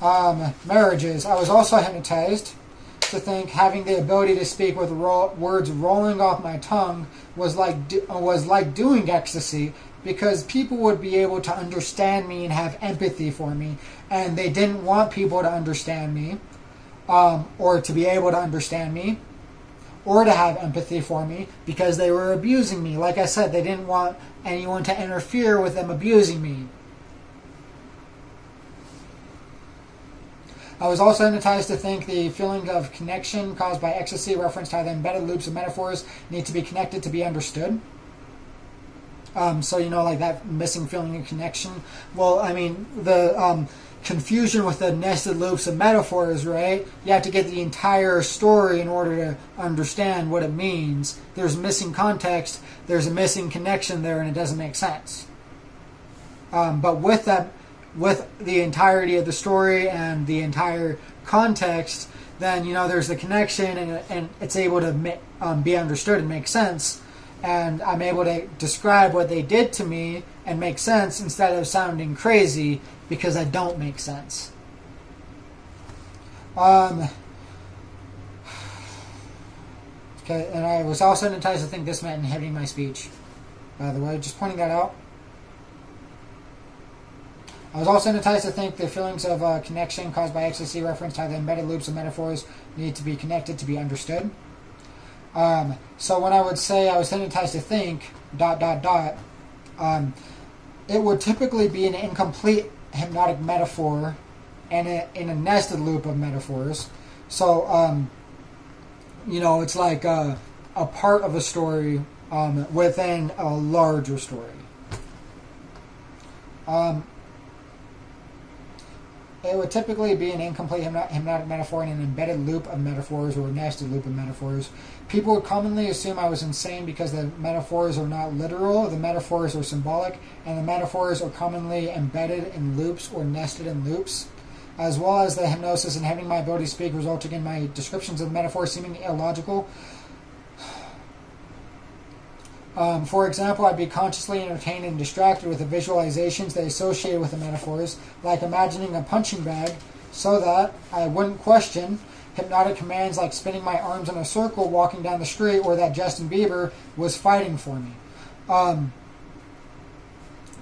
marriages. I was also hypnotized to think having the ability to speak with words rolling off my tongue was like doing ecstasy, because people would be able to understand me and have empathy for me, and they didn't want people to understand me, or to be able to understand me, or to have empathy for me, because they were abusing me. Like I said, they didn't want anyone to interfere with them abusing me. I was also hypnotized to think the feeling of connection caused by ecstasy referenced how the embedded loops of metaphors need to be connected to be understood. So, like that missing feeling of connection. Well, I mean, the confusion with the nested loops of metaphors, right? You have to get the entire story in order to understand what it means. There's missing context, there's a missing connection there, and it doesn't make sense. But with the entirety of the story and the entire context, then, there's the connection, and it's able to be understood and make sense. And I'm able to describe what they did to me and make sense, instead of sounding crazy because I don't make sense. Okay, and I was also hypnotized to think this meant inhibiting my speech. By the way, just pointing that out. I was also hypnotized to think the feelings of connection caused by ecstasy referenced how the embedded loops of metaphors need to be connected to be understood. So when I would say I was hypnotized to think ... it would typically be an incomplete hypnotic metaphor and in a nested loop of metaphors. So, it's like a part of a story within a larger story. It would typically be an incomplete hypnotic metaphor in an embedded loop of metaphors or a nested loop of metaphors. People would commonly assume I was insane because the metaphors are not literal, the metaphors are symbolic, and the metaphors are commonly embedded in loops or nested in loops, as well as the hypnosis inhibiting my ability to speak, resulting in my descriptions of metaphors seeming illogical. For example, I'd be consciously entertained and distracted with the visualizations they associated with the metaphors, like imagining a punching bag, so that I wouldn't question hypnotic commands like spinning my arms in a circle walking down the street, or that Justin Bieber was fighting for me.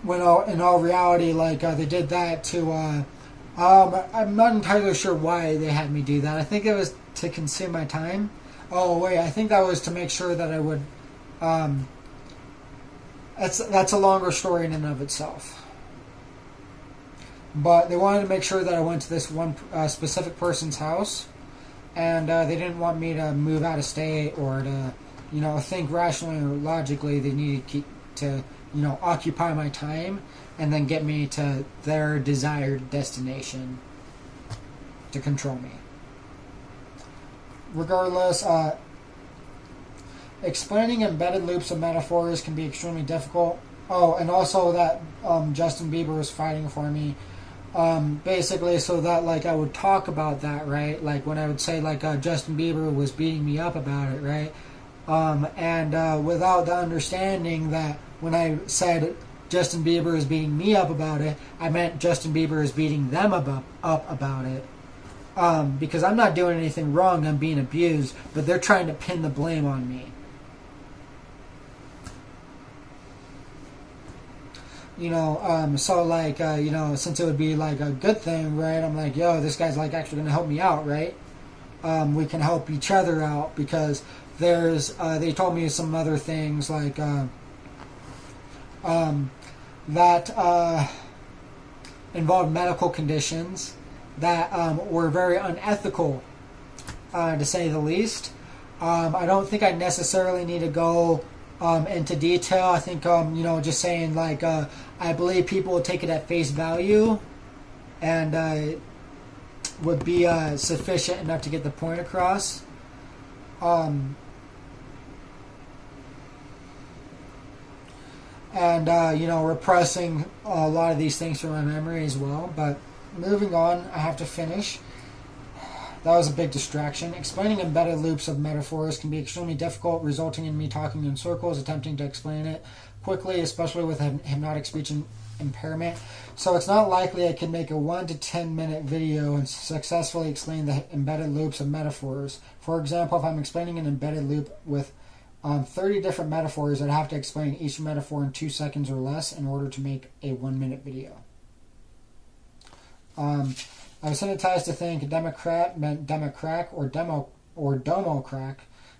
When in all reality, they did that to... I'm not entirely sure why they had me do that. I think it was to consume my time. Oh, wait, I think that was to make sure that I would... That's a longer story in and of itself. But they wanted to make sure that I went to this one specific person's house, and they didn't want me to move out of state or to, think rationally or logically. They needed to occupy my time and then get me to their desired destination to control me. Regardless, explaining embedded loops of metaphors can be extremely difficult. Oh, and also that Justin Bieber was fighting for me. Basically, so that I would talk about that, right? Like when I would say Justin Bieber was beating me up about it, right? And without the understanding that when I said Justin Bieber is beating me up about it, I meant Justin Bieber is beating them up about it. Because I'm not doing anything wrong, I'm being abused, but they're trying to pin the blame on me. So since it would be a good thing, right? I'm like, yo, this guy's actually going to help me out, right? We can help each other out because they told me some other things that involved medical conditions that were very unethical, to say the least. I don't think I necessarily need to go into detail. I think, just saying, like, I believe people will take it at face value and would be sufficient enough to get the point across. Repressing a lot of these things from my memory as well. But moving on, I have to finish. That was a big distraction. Explaining embedded loops of metaphors can be extremely difficult, resulting in me talking in circles, attempting to explain it quickly, especially with hypnotic speech impairment. So it's not likely I can make a 1 to 10 minute video and successfully explain the embedded loops of metaphors. For example, if I'm explaining an embedded loop with 30 different metaphors, I'd have to explain each metaphor in 2 seconds or less in order to make a 1 minute video. I was hypnotized to think Democrat meant Democrac or Domocrac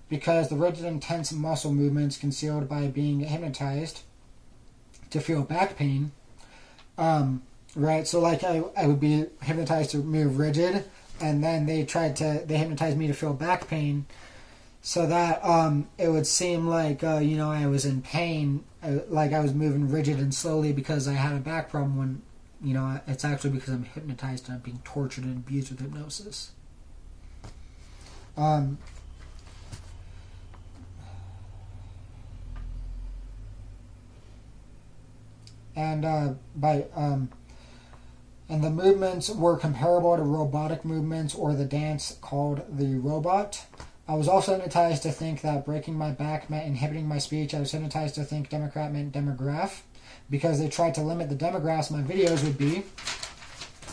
because the rigid, intense muscle movements concealed by being hypnotized to feel back pain. Right, so like I would be hypnotized to move rigid, and then they hypnotized me to feel back pain, so that it would seem like I was in pain, like I was moving rigid and slowly because I had a back problem, when it's actually because I'm hypnotized and I'm being tortured and abused with hypnosis. And the movements were comparable to robotic movements or the dance called the robot. I was also hypnotized to think that breaking my back meant inhibiting my speech. I was hypnotized to think Democrat meant demograph because they tried to limit the demographics my videos would be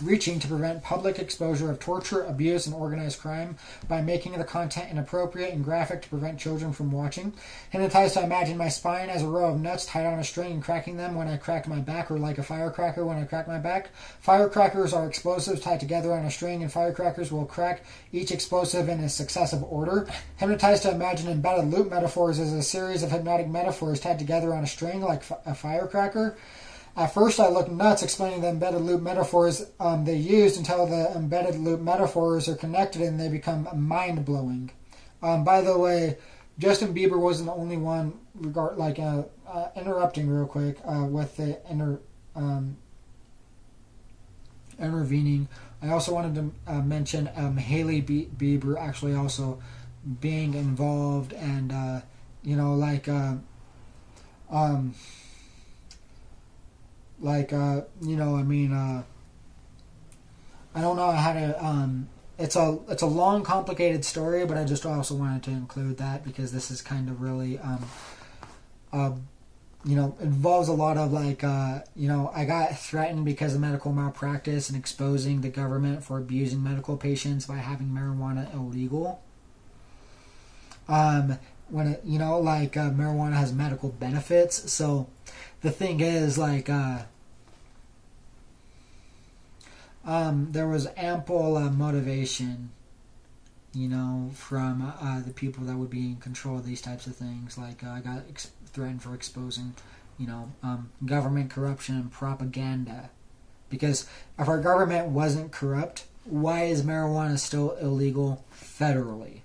reaching to prevent public exposure of torture, abuse, and organized crime by making the content inappropriate and graphic to prevent children from watching. Hypnotized to imagine my spine as a row of nuts tied on a string and cracking them when I cracked my back, or like a firecracker when I crack my back. Firecrackers are explosives tied together on a string, and firecrackers will crack each explosive in a successive order. Hypnotized to imagine embedded loop metaphors as a series of hypnotic metaphors tied together on a string like a firecracker. At first, I looked nuts explaining the embedded loop metaphors they used until the embedded loop metaphors are connected and they become mind-blowing. By the way, Justin Bieber wasn't the only one, interrupting real quick with the intervening. I also wanted to mention Hailey Bieber actually also being involved and, I don't know how to, it's a long, complicated story, but I just also wanted to include that because this is kind of really, involves a lot of I got threatened because of medical malpractice and exposing the government for abusing medical patients by having marijuana illegal. When marijuana has medical benefits, so the thing is, there was ample motivation, from the people that would be in control of these types of things. I got threatened for exposing, government corruption and propaganda. Because if our government wasn't corrupt, why is marijuana still illegal federally?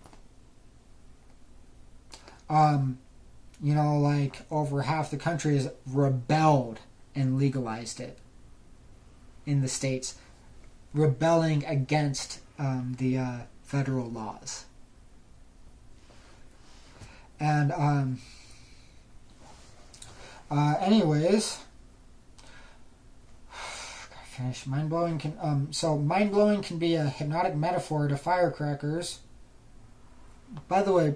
Over half the country has rebelled and legalized it in the states, rebelling against the federal laws. And anyways, gotta finish. Mind-blowing can be a hypnotic metaphor to firecrackers. By the way,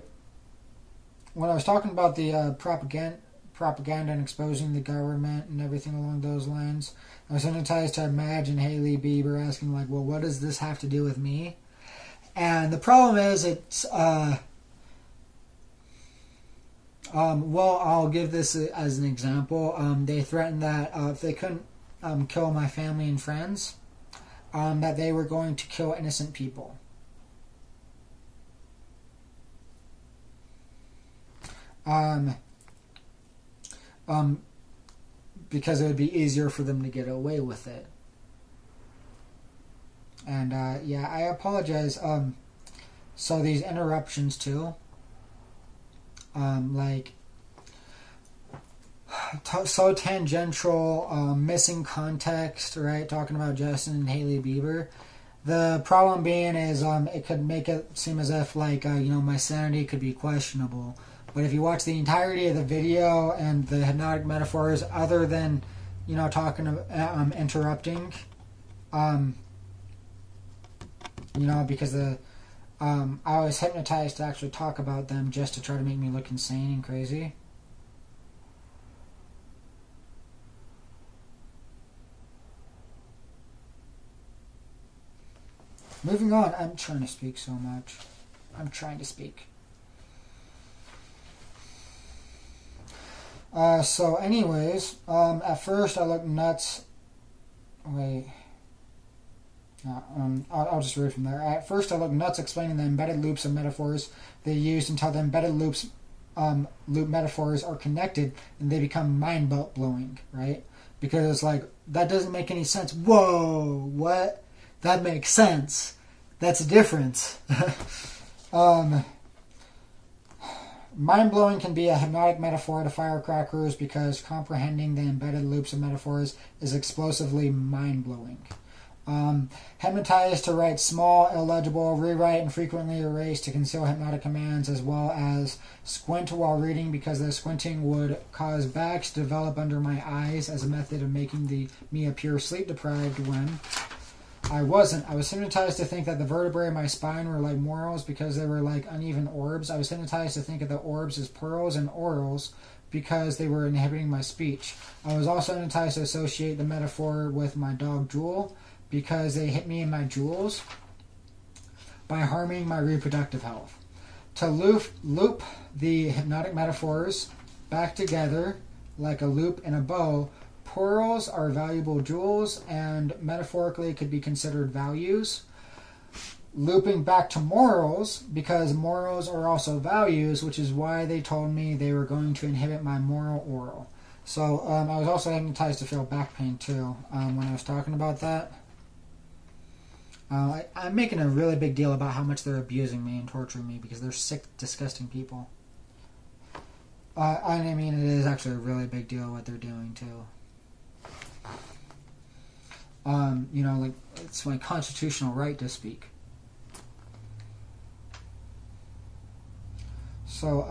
when I was talking about the propaganda and exposing the government and everything along those lines, I was hypnotized to imagine Hailey Bieber asking, well, what does this have to do with me? And the problem is, it's, I'll give this as an example. They threatened that if they couldn't kill my family and friends, that they were going to kill innocent people. Because it would be easier for them to get away with it. And I apologize. So these interruptions too. so tangential, missing context, right? Talking about Justin and Hailey Bieber. The problem being is it could make it seem as if like my sanity could be questionable. But if you watch the entirety of the video and the hypnotic metaphors, other than talking interrupting, because I was hypnotized to actually talk about them just to try to make me look insane and crazy. Moving on, I'm trying to speak so much. I'm trying to speak. So anyways, at first I looked nuts. Wait. I'll just read from there. At first I looked nuts explaining the embedded loops of metaphors they used until the embedded loop metaphors are connected and they become mind-blowing, right? Because it's like, that doesn't make any sense. Whoa, what? That makes sense. That's a difference. Mind-blowing can be a hypnotic metaphor to firecrackers because comprehending the embedded loops of metaphors is explosively mind-blowing. Hypnotized to write small, illegible, rewrite, and frequently erase to conceal hypnotic commands, as well as squint while reading because the squinting would cause bags to develop under my eyes as a method of making me appear sleep-deprived when I wasn't. I was hypnotized to think that the vertebrae in my spine were like morals because they were like uneven orbs. I was hypnotized to think of the orbs as pearls and orals because they were inhibiting my speech. I was also hypnotized to associate the metaphor with my dog Jewel because they hit me in my jewels by harming my reproductive health. To loop the hypnotic metaphors back together like a loop in a bow, pearls are valuable jewels and metaphorically could be considered values. Looping back to morals because morals are also values, which is why they told me they were going to inhibit my moral oral. So I was also hypnotized to feel back pain too when I was talking about that. I'm making a really big deal about how much they're abusing me and torturing me because they're sick, disgusting people. I mean, it is actually a really big deal what they're doing too. Like, it's my constitutional right to speak. So,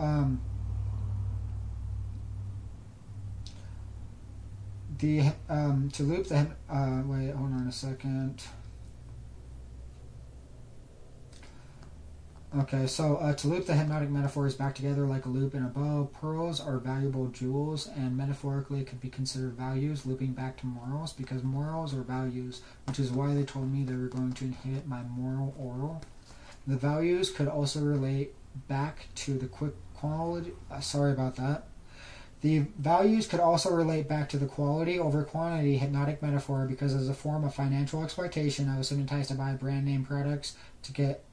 to loop the, wait, hold on a second. Okay, so to loop the hypnotic metaphors back together like a loop in a bow, pearls are valuable jewels and metaphorically could be considered values, looping back to morals because morals are values, which is why they told me they were going to inhibit my moral oral. The values could also relate back to the quality. Sorry about that. The values could also relate back to the quality over quantity hypnotic metaphor because as a form of financial exploitation, I was hypnotized to buy brand name products to get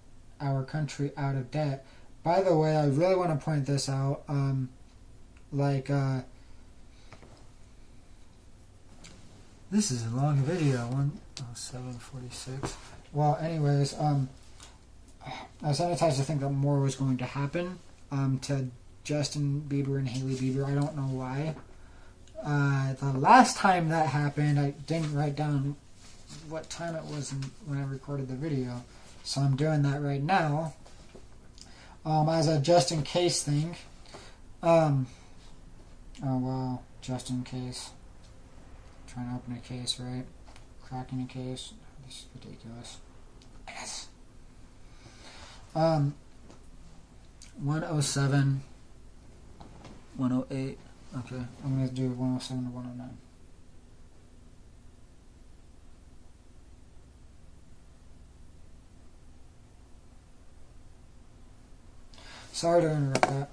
our country out of debt. By the way, I really want to point this out. This is a long video. 7:46. Well, anyways, I was hypnotized to think that more was going to happen to Justin Bieber and Hailey Bieber. I don't know why. The last time that happened, I didn't write down what time it was when I recorded the video. So I'm doing that right now as a just in case thing. Oh wow, just in case. Trying to open a case, right? Cracking a case. This is ridiculous. Yes. 107, 108. Okay, I'm going to do 107 to 109. Sorry to interrupt that.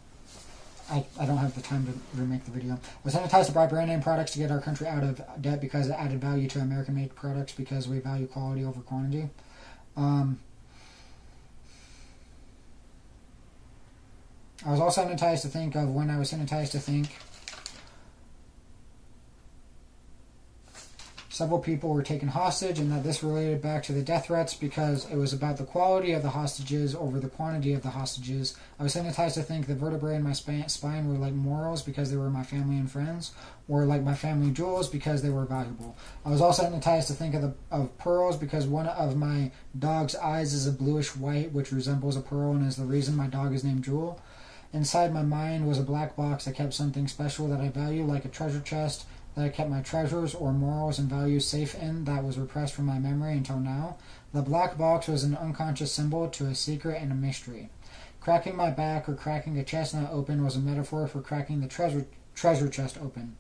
I don't have the time to remake the video. I was hypnotized to buy brand name products to get our country out of debt because it added value to American made products because we value quality over quantity. I was also hypnotized to think of when I was hypnotized to think. several people were taken hostage, and that this related back to the death threats because it was about the quality of the hostages over the quantity of the hostages. I was hypnotized to think the vertebrae in my spine were like morals because they were my family and friends, or like my family jewels because they were valuable. I was also hypnotized to think of pearls because one of my dog's eyes is a bluish white, which resembles a pearl and is the reason my dog is named Jewel. Inside my mind was a black box that kept something special that I value, like a treasure chest that I kept my treasures or morals and values safe in that was repressed from my memory until now. The black box was an unconscious symbol to a secret and a mystery. Cracking my back or cracking a chestnut open was a metaphor for cracking the treasure chest open.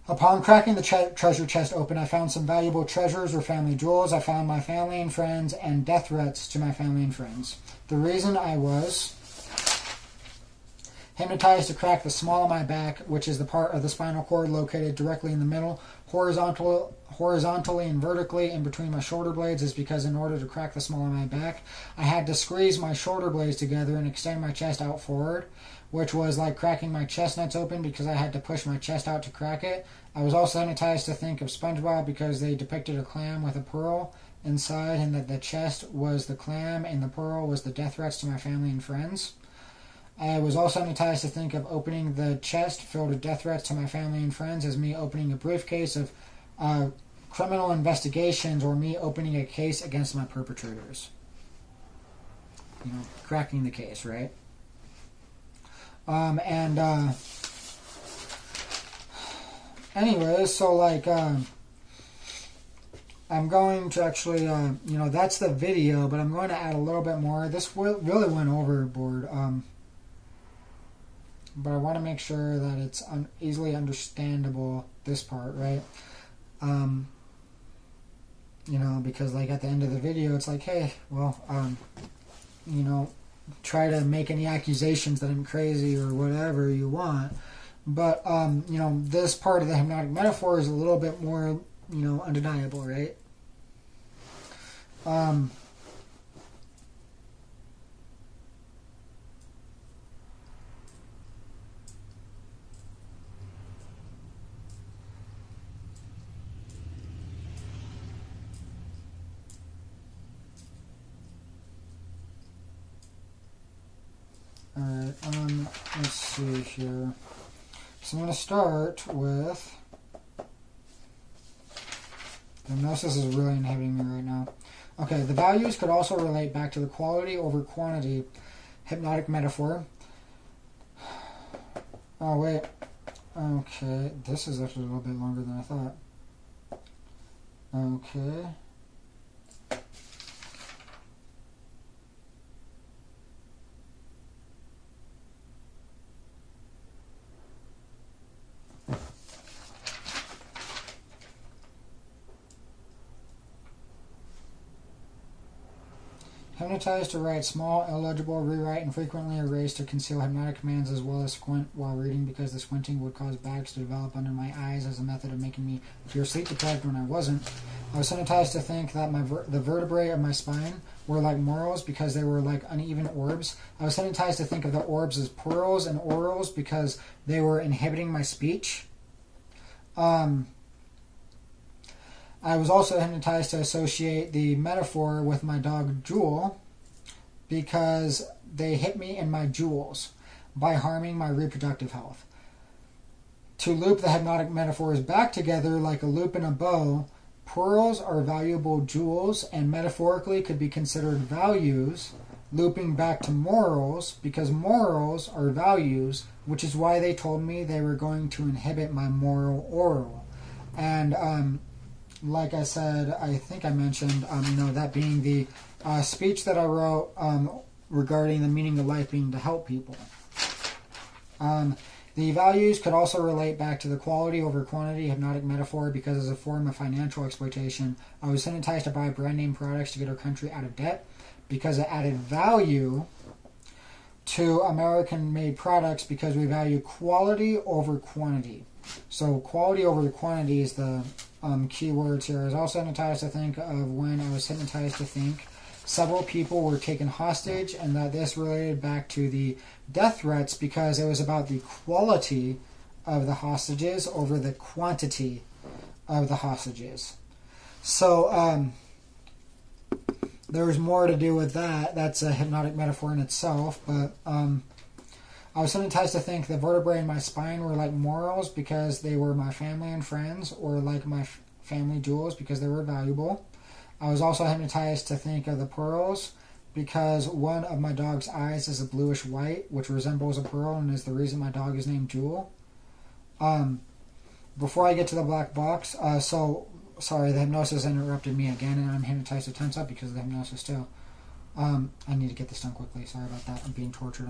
Upon cracking the treasure chest open, I found some valuable treasures or family jewels. I found my family and friends and death threats to my family and friends. The reason I was hypnotized to crack the small of my back, which is the part of the spinal cord located directly in the middle, horizontally and vertically in between my shoulder blades, is because in order to crack the small of my back, I had to squeeze my shoulder blades together and extend my chest out forward, which was like cracking my chestnuts open because I had to push my chest out to crack it. I was also hypnotized to think of SpongeBob because they depicted a clam with a pearl inside, and that the chest was the clam and the pearl was the death threats to my family and friends. I was also hypnotized to think of opening the chest filled with death threats to my family and friends as me opening a briefcase of criminal investigations, or me opening a case against my perpetrators. You know, cracking the case, right? Anyways, so like, I'm going to actually, that's the video, but I'm going to add a little bit more. This really went overboard. But I want to make sure that it's easily understandable, this part, right? Because like at the end of the video, it's like, hey, well, try to make any accusations that I'm crazy or whatever you want. But, this part of the hypnotic metaphor is a little bit more, undeniable, right? Alright, let's see here. So I'm going to start with... Hypnosis is really inhibiting me right now. Okay, the values could also relate back to the quality over quantity hypnotic metaphor. Oh, wait. Okay, this is actually a little bit longer than I thought. Okay. Hypnotized to write small, illegible, rewrite, and frequently erase to conceal hypnotic commands, as well as squint while reading because the squinting would cause bags to develop under my eyes as a method of making me appear sleep deprived when I wasn't. I was hypnotized to think that the vertebrae of my spine were like morals because they were like uneven orbs. I was hypnotized to think of the orbs as pearls and orals because they were inhibiting my speech. I was also hypnotized to associate the metaphor with my dog Jewel because they hit me in my jewels by harming my reproductive health. To loop the hypnotic metaphors back together like a loop in a bow, pearls are valuable jewels and metaphorically could be considered values, looping back to morals because morals are values, which is why they told me they were going to inhibit my moral oral. And like I said, I think I mentioned, that being the speech that I wrote regarding the meaning of life being to help people. The values could also relate back to the quality over quantity hypnotic metaphor because as a form of financial exploitation, I was hypnotized to buy brand name products to get our country out of debt because it added value to American-made products because we value quality over quantity. So quality over the quantity is the key words here. I was also hypnotized to think of when I was hypnotized to think several people were taken hostage, and that this related back to the death threats because it was about the quality of the hostages over the quantity of the hostages. So there's more to do with that. That's a hypnotic metaphor in itself. But I was hypnotized to think the vertebrae in my spine were like morals because they were my family and friends, or like my family jewels because they were valuable. I was also hypnotized to think of the pearls because one of my dog's eyes is a bluish white, which resembles a pearl and is the reason my dog is named Jewel. Before I get to the black box, sorry, the hypnosis interrupted me again, and I'm hypnotized to tense up because of the hypnosis too. I need to get this done quickly. Sorry about that. I'm being tortured.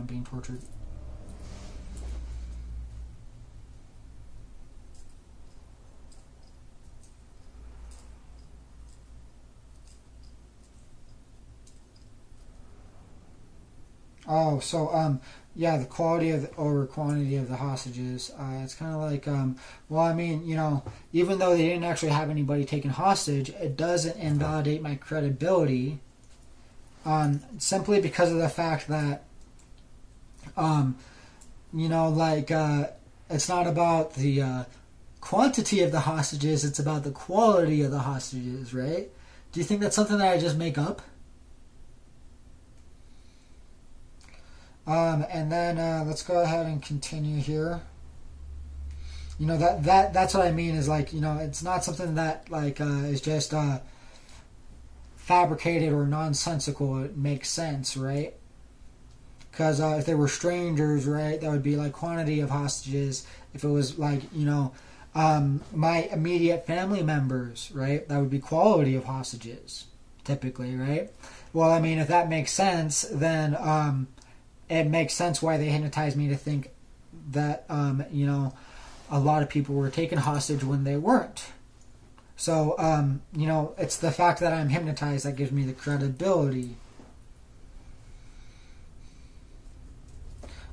Oh, so yeah, the quality of or quantity of the hostages. It's kind of like, well, I mean, even though they didn't actually have anybody taken hostage, it doesn't invalidate my credibility. Simply because of the fact that, it's not about the quantity of the hostages; it's about the quality of the hostages, right? Do you think that's something that I just make up? And then let's go ahead and continue here. That's what I mean is like, it's not something that like is just fabricated or nonsensical. It makes sense, right? Because if they were strangers, right, that would be like quantity of hostages. If it was like, my immediate family members, right, that would be quality of hostages, typically, right? Well, I mean, if that makes sense, then it makes sense why they hypnotized me to think that, a lot of people were taken hostage when they weren't. So, it's the fact that I'm hypnotized that gives me the credibility.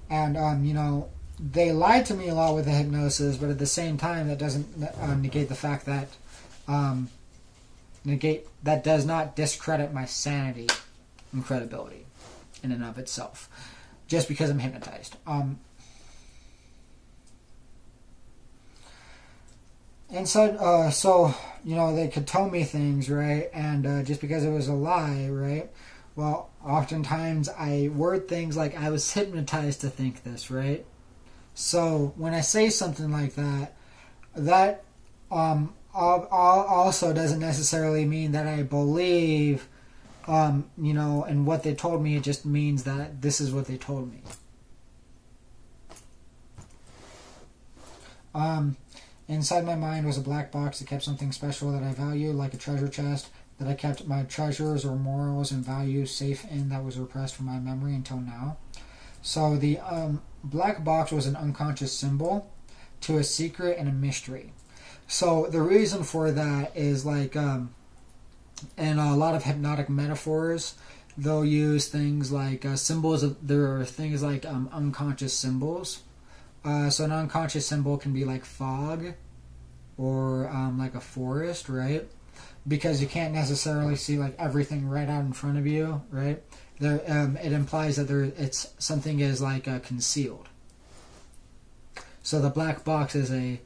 And, they lied to me a lot with the hypnosis, but at the same time, that doesn't negate the fact that, that does not discredit my sanity and credibility in and of itself. Just because I'm hypnotized. And so, they could tell me things, right? And just because it was a lie, right? Well, oftentimes I word things like I was hypnotized to think this, right? So when I say something like that, that also doesn't necessarily mean that I believe and what they told me. It just means that this is what they told me. Inside my mind was a black box that kept something special that I value, like a treasure chest that I kept my treasures or morals and values safe in that was repressed from my memory until now. So the black box was an unconscious symbol to a secret and a mystery. So the reason for that is like, in a lot of hypnotic metaphors, they'll use things like symbols. There are things like unconscious symbols. So an unconscious symbol can be like fog or like a forest, right? Because you can't necessarily see like everything right out in front of you, right? There, it implies that something is like concealed. So the black box is an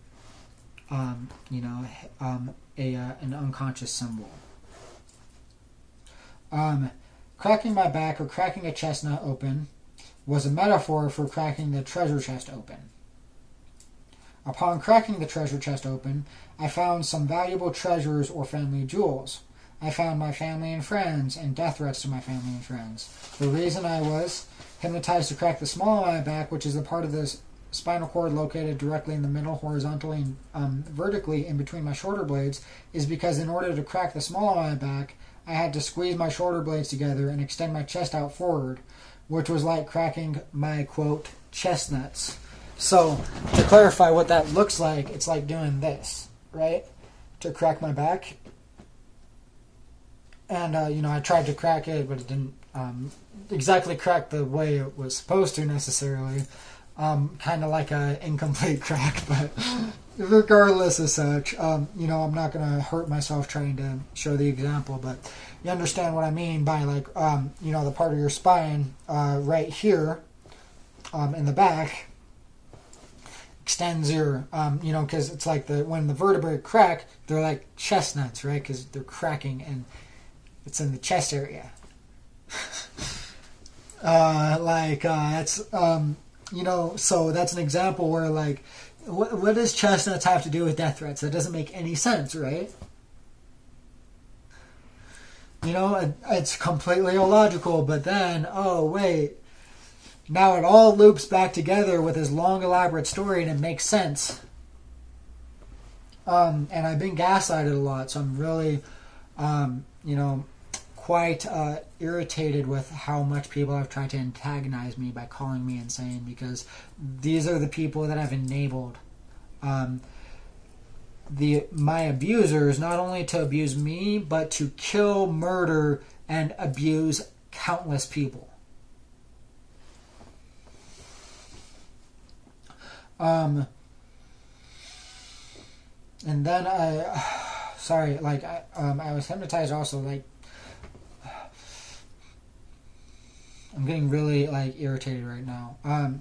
unconscious symbol. Cracking my back or cracking a chestnut open was a metaphor for cracking the treasure chest open. Upon cracking the treasure chest open, I found some valuable treasures or family jewels. I found my family and friends and death threats to my family and friends. The reason I was hypnotized to crack the small of my back, which is the part of the spinal cord located directly in the middle, horizontally and vertically in between my shoulder blades, is because in order to crack the small of my back, I had to squeeze my shoulder blades together and extend my chest out forward, which was like cracking my, quote, chestnuts. So, to clarify what that looks like, it's like doing this, right? To crack my back. And, I tried to crack it, but it didn't exactly crack the way it was supposed to necessarily. Kind of like an incomplete crack, but regardless of such, I'm not going to hurt myself trying to show the example, but you understand what I mean by like, the part of your spine right here in the back extends your, because it's like when the vertebrae crack, they're like chestnuts, right? Because they're cracking and it's in the chest area. That's, so that's an example where, like, what does chestnuts have to do with death threats? That doesn't make any sense, right? It's completely illogical, but then, oh, wait. Now it all loops back together with this long, elaborate story, and it makes sense. And I've been gaslighted a lot, so I'm really, quite irritated with how much people have tried to antagonize me by calling me insane, because these are the people that I've enabled my abusers, not only to abuse me, but to kill, murder, and abuse countless people. And then I was hypnotized also, like, I'm getting really, like, irritated right now. I'm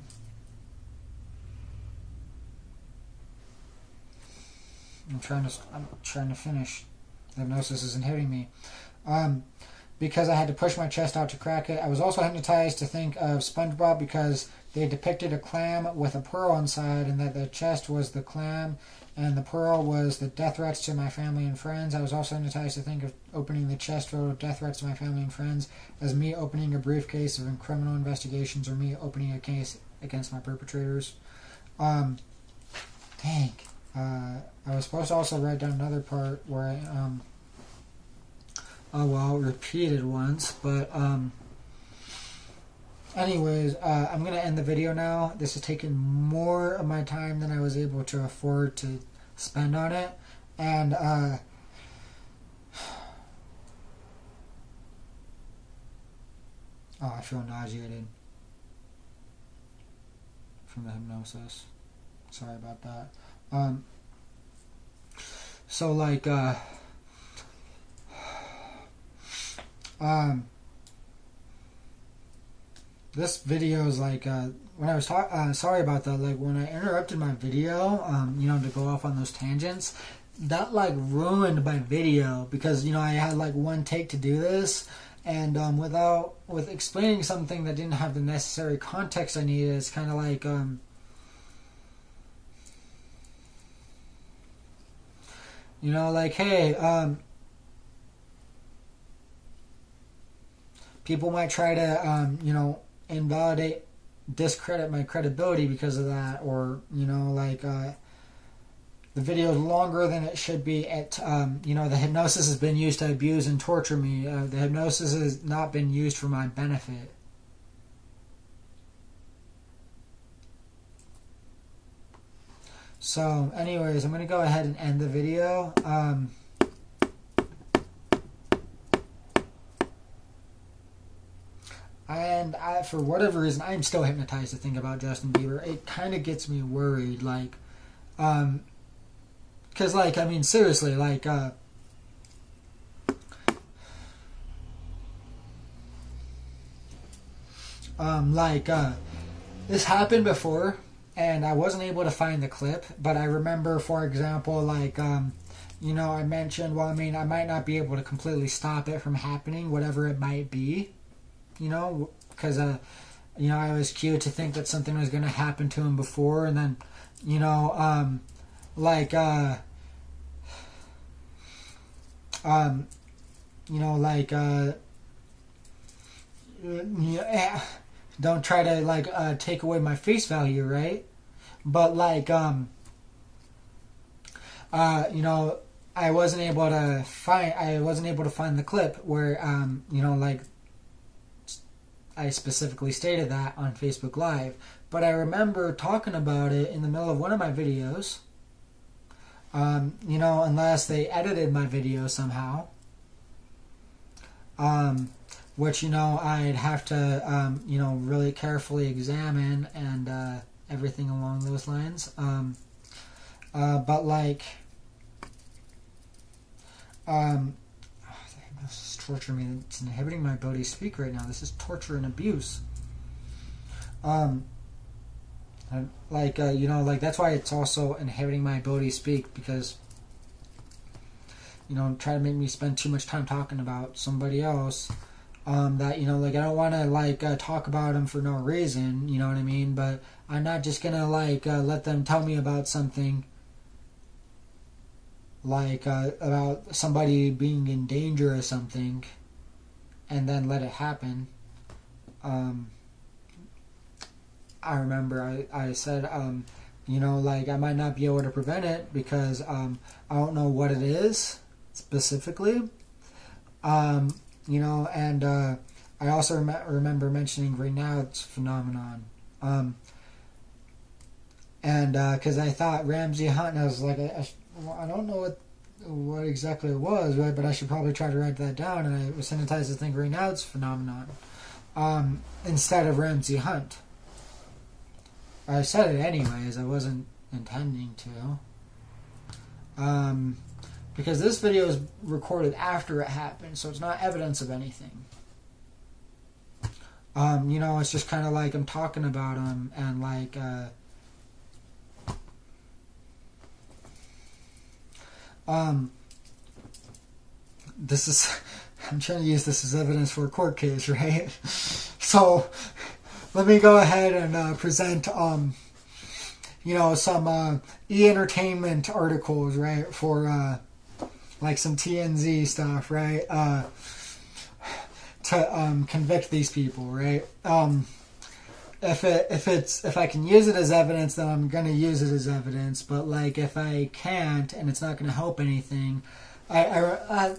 trying to finish. The hypnosis isn't hitting me. Because I had to push my chest out to crack it. I was also hypnotized to think of SpongeBob, because they depicted a clam with a pearl inside, and that the chest was the clam and the pearl was the death threats to my family and friends. I was also hypnotized to think of opening the chest filled with death threats to my family and friends as me opening a briefcase of criminal investigations, or me opening a case against my perpetrators. I was supposed to also write down another part where I repeated once, but anyways, I'm going to end the video now. This has taken more of my time than I was able to afford to spend on it. And, I feel nauseated from the hypnosis. Sorry about that. This video is like, when I was sorry about that, like, when I interrupted my video, to go off on those tangents, that, like, ruined my video, because, I had, like, one take to do this, and, with explaining something that didn't have the necessary context I needed, it's kind of like, hey, people might try to, invalidate, discredit my credibility because of that, or, the video is longer than it should be. The hypnosis has been used to abuse and torture me. The hypnosis has not been used for my benefit. So, anyways, I'm going to go ahead and end the video. And for whatever reason, I'm still hypnotized to think about Justin Bieber. It kind of gets me worried, like, because, like, I mean, seriously, like, this happened before, and I wasn't able to find the clip, but I remember, for example, like, I mentioned, well, I mean, I might not be able to completely stop it from happening, whatever it might be, because, I was cued to think that something was going to happen to him before, and then, don't try to, like, take away my face value, right? But, like, I wasn't able to find the clip where, like, I specifically stated that on Facebook Live. But I remember talking about it in the middle of one of my videos, unless they edited my video somehow, which, I'd have to, really carefully examine, and everything along those lines. But, like, this is torturing me. It's inhibiting my ability to speak right now. This is torture and abuse. Like, you know, like that's why it's also inhibiting my ability to speak, because, you know, try to make me spend too much time talking about somebody else. That, you know, like I don't want to like talk about them for no reason, you know what I mean? But I'm not just gonna like let them tell me about something, like about somebody being in danger or something, and then let it happen. I remember I said, you know, like I might not be able to prevent it because I don't know what it is specifically. You know, and I also remember mentioning Raynaud's phenomenon. And because I thought Ramsey Hunt, and I was like, I don't know what exactly it was, right? But I should probably try to write that down. And I was sanitized to think Raynaud's phenomenon instead of Ramsey Hunt. I said it anyways. I wasn't intending to. Because this video is recorded after it happened, so it's not evidence of anything. You know, it's just kind of like I'm talking about him, and like, this is, I'm trying to use this as evidence for a court case, right? So, let me go ahead and present, you know, some e-entertainment articles, right, for like some TNZ stuff, right, to convict these people, right? If I can use it as evidence, then I'm gonna use it as evidence. But like if I can't and it's not gonna help anything, so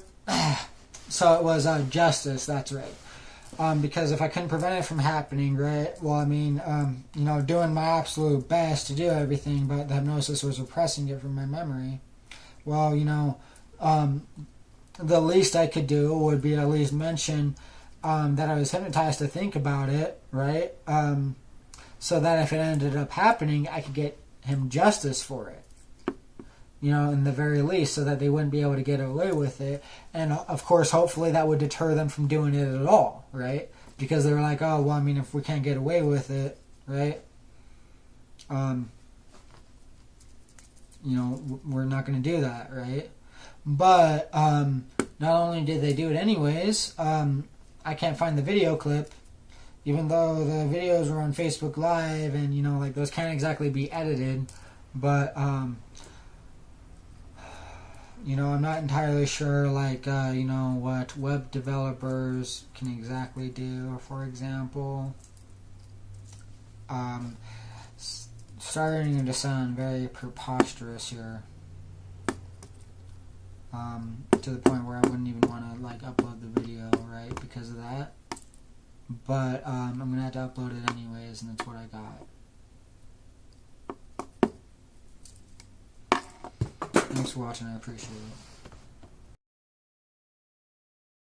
it was justice. That's right. Because if I couldn't prevent it from happening, right? Well, I mean, you know, doing my absolute best to do everything, but the hypnosis was repressing it from my memory. Well, you know, the least I could do would be at least mention that I was hypnotized to think about it, right? So that if it ended up happening, I could get him justice for it. You know, in the very least, so that they wouldn't be able to get away with it. And of course, hopefully that would deter them from doing it at all, right? Because they were like, oh, well, I mean, if we can't get away with it, right? You know, we're not going to do that, right? But not only did they do it anyways, I can't find the video clip, even though the videos were on Facebook Live, and, you know, like, those can't exactly be edited. But, you know, I'm not entirely sure, like, you know, what web developers can exactly do. For example, starting to sound very preposterous here, to the point where I wouldn't even want to, like, upload the video, right, because of that. But I'm going to have to upload it anyways, and that's what I got. Thanks for watching, I appreciate it.